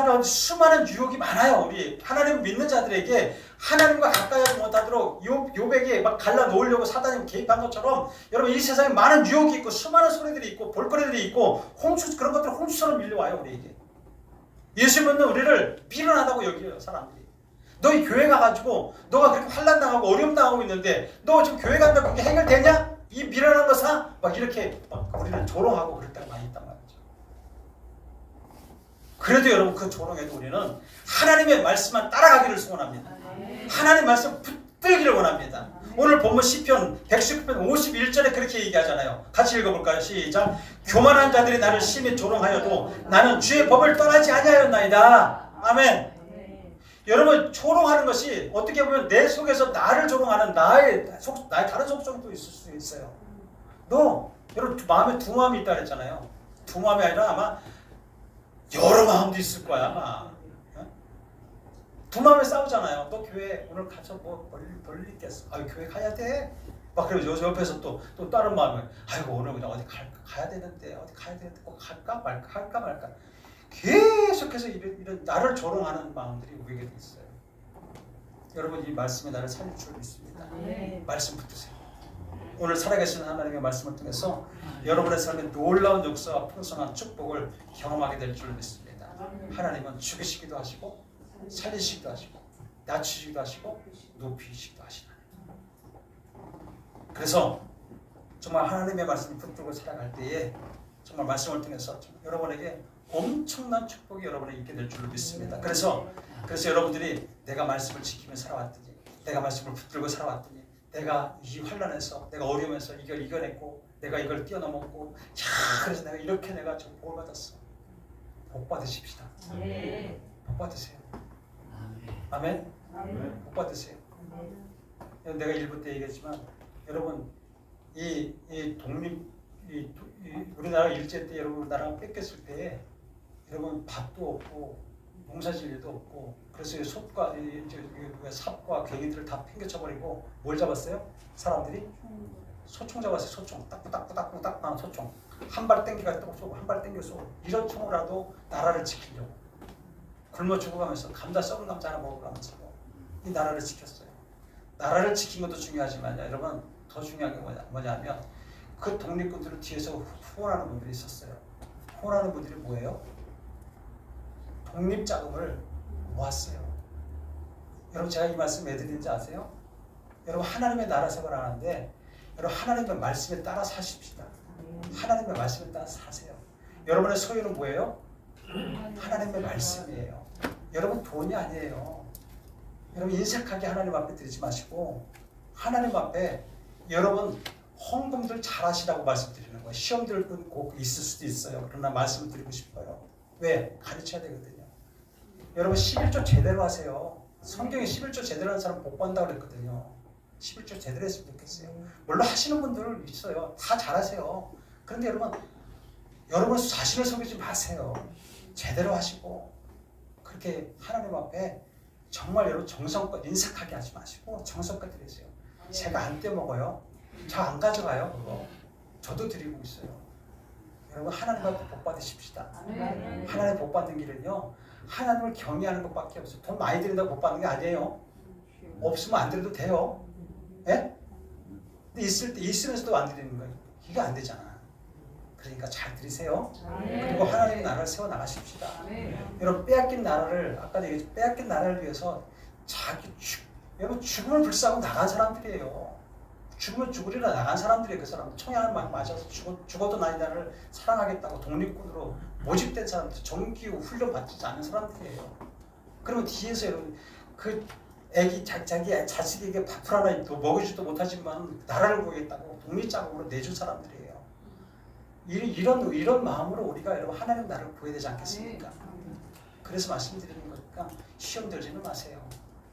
Speaker 4: 가운데 수많은 유혹이 많아요. 우리 하나님 믿는 자들에게 하나님과 가까이 하지 못하도록 요백에 막 갈라 놓으려고 사단이 개입한 것처럼 여러분 이 세상에 많은 유혹이 있고 수많은 소리들이 있고 볼거리들이 있고 그런 것들이 홍수처럼 밀려와요 우리에게. 예수 믿는 우리를 미련하다고 여겨요 사람들이. 너희 교회 가가지고 너가 그렇게 환난당하고 어려움당하고 있는데 너 지금 교회 간다고 그게 해결되냐? 이 미련한 거 사? 막 이렇게 막 우리를 조롱하고 그럴 때가 많이 있단 말이죠. 그래도 여러분 그 조롱에도 우리는 하나님의 말씀만 따라가기를 소원합니다. 하나님 말씀 붙들기를 원합니다. 오늘 본문 시편 119편 51절에 그렇게 얘기하잖아요. 같이 읽어볼까요? 시작. 교만한 자들이 나를 심히 조롱하여도 나는 주의 법을 떠나지 아니하였나이다. 아멘. 여러분 조롱하는 것이 어떻게 보면 내 속에서 나를 조롱하는 나의 다른 속성도 있을 수 있어요. 여러분 마음에 두 마음이 있다 그랬잖아요. 두 마음이 아니라 아마 여러 마음도 있을 거야 아마. 두 마음에 싸우잖아요. 너 교회 오늘 가서 뭐 볼일 있겠어? 교회 가야 돼. 막 그러면 옆에서 또 다른 마음에 아이고 오늘 그냥 어디 가야 되는데 꼭 갈까 말까 계속해서 이런 나를 조롱하는 마음들이 우리에게 있어요. 여러분 이 말씀이 나를 살릴 줄 믿습니다. 말씀 붙드세요. 오늘 살아계신 하나님의 말씀을 통해서 여러분의 삶에 놀라운 역사와 풍성한 축복을 경험하게 될 줄 믿습니다. 하나님은 죽이시기도 하시고 살리시기도 하시고 낮추시기도 하시고 높이시기도 하시나니. 그래서 정말 하나님의 말씀을 붙들고 살아갈 때에 정말 말씀을 통해서 여러분에게 엄청난 축복이 여러분에게 있게 될 줄 믿습니다. 그래서 여러분들이 내가 말씀을 지키며 살아왔더니, 내가 말씀을 붙들고 살아왔더니, 내가 이 환난에서, 내가 어려움에서 이걸 이겨냈고, 내가 이걸 뛰어넘었고, 그래서 내가 이렇게 내가 좀 복을 받았어. 복 받으십시다. 복 받으세요. 아멘. 복 받으세요. 내가 일부 때 얘기했지만, 여러분 이 우리나라 일제 때 여러분 나라가 뺏겼을 때에 여러분 밥도 없고 농사질 일도 없고 그래서 솥과 삽과 괭이들을 다 팽개쳐버리고 뭘 잡았어요? 사람들이 소총 잡았어요. 소총 딱딱딱딱딱한 소총 한 발 땡기가 또 쏘고 한 발 땡겨 쏘고 이런 총으로라도 나라를 지키려고 굶어 죽어가면서 썩은 감자 하나 먹어가면서 이 나라를 지켰어요. 나라를 지킨 것도 중요하지만 여러분 더 중요한 게 뭐냐면 그 독립군들을 뒤에서 후원하는 분들이 있었어요. 후원하는 분들이 뭐예요? 독립자금을 모았어요. 여러분 제가 이 말씀 왜 드리는지 아세요? 여러분 하나님의 나라 생활을 하는데 여러분 하나님의 말씀에 따라 사십시다. 하나님의 말씀에 따라 사세요. 여러분의 소유는 뭐예요? 하나님의 말씀이에요. 여러분 돈이 아니에요. 여러분 인색하게 하나님 앞에 드리지 마시고 하나님 앞에 여러분 헌금들 잘하시라고 말씀드리는 거예요. 시험들은 꼭 있을 수도 있어요. 그러나 말씀을 드리고 싶어요. 왜? 가르쳐야 되거든요. 여러분 11조 제대로 하세요. 성경에 11조 제대로 하는 사람 복 받는다고 그랬거든요. 11조 제대로 했으면 좋겠어요. 물론 하시는 분들 있어요. 다 잘하세요. 그런데 여러분 자신을 속이지 마세요. 제대로 하시고 그렇게 하나님 앞에 정말 여러분 정성껏 인색하게 하지 마시고 정성껏 드리세요. 제가 안 떼먹어요. 저 안 가져가요. 그거. 저도 드리고 있어요. 여러분 하나님 앞에 복 받으십시다. 하나님 복 받는 길은요. 하나님을 경외하는 것밖에 없어요. 돈 많이 드린다고 복 받는 게 아니에요. 없으면 안 드려도 돼요. 예? 근데 있으면서도 안 드리는 거예요. 이게 안 되잖아. 그러니까 잘 드리세요. 그리고 하나님의 나라를 세워나가십시다. 여러분 빼앗긴 나라를 아까도 얘기했죠. 빼앗긴 나라를 위해서 여러분 죽음을 불사하고 나간 사람들이에요. 죽으면 죽으리라 나간 사람들이에요. 그 사람 청양을 맞아서 죽어도 나의 나라를 사랑하겠다고 독립군으로 모집된 사람들, 정규 훈련 받지 않은 사람들이에요. 그러면 뒤에서 여러분 그 애기 자기 자식에게 밥을 하나 먹이지도 못하지만 나라를 구하겠다고 독립자금으로 내준 사람들이에요. 이런 마음으로 우리가 여러분 하나님 나라를 구해야 되지 않겠습니까? 그래서 말씀드리는 거니까 시험 들지는 마세요.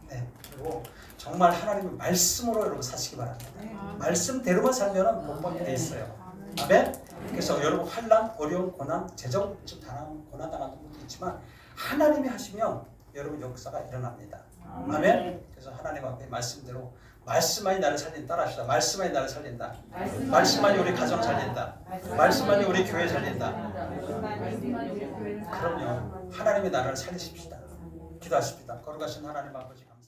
Speaker 4: 네. 그리고 정말 하나님의 말씀으로 여러분 사시기 바랍니다. 말씀대로만 살면 복 받게 돼 있어요. 아멘. 그래서 여러분 환난, 어려움, 고난, 재정 좀 고난 당하는 분도 있지만 하나님이 하시면 여러분 역사가 일어납니다. 아멘. 그래서 하나님 앞에 말씀대로 말씀만이 나를 살린다. 따라합시다. 말씀만이 나를 살린다. 말씀만이 우리 가정 살린다. 말씀만이 우리 교회 살린다. 그럼요. 하나님의 나라를 살리십시다. 기도하십시다. 거룩하신 하나님 아버지.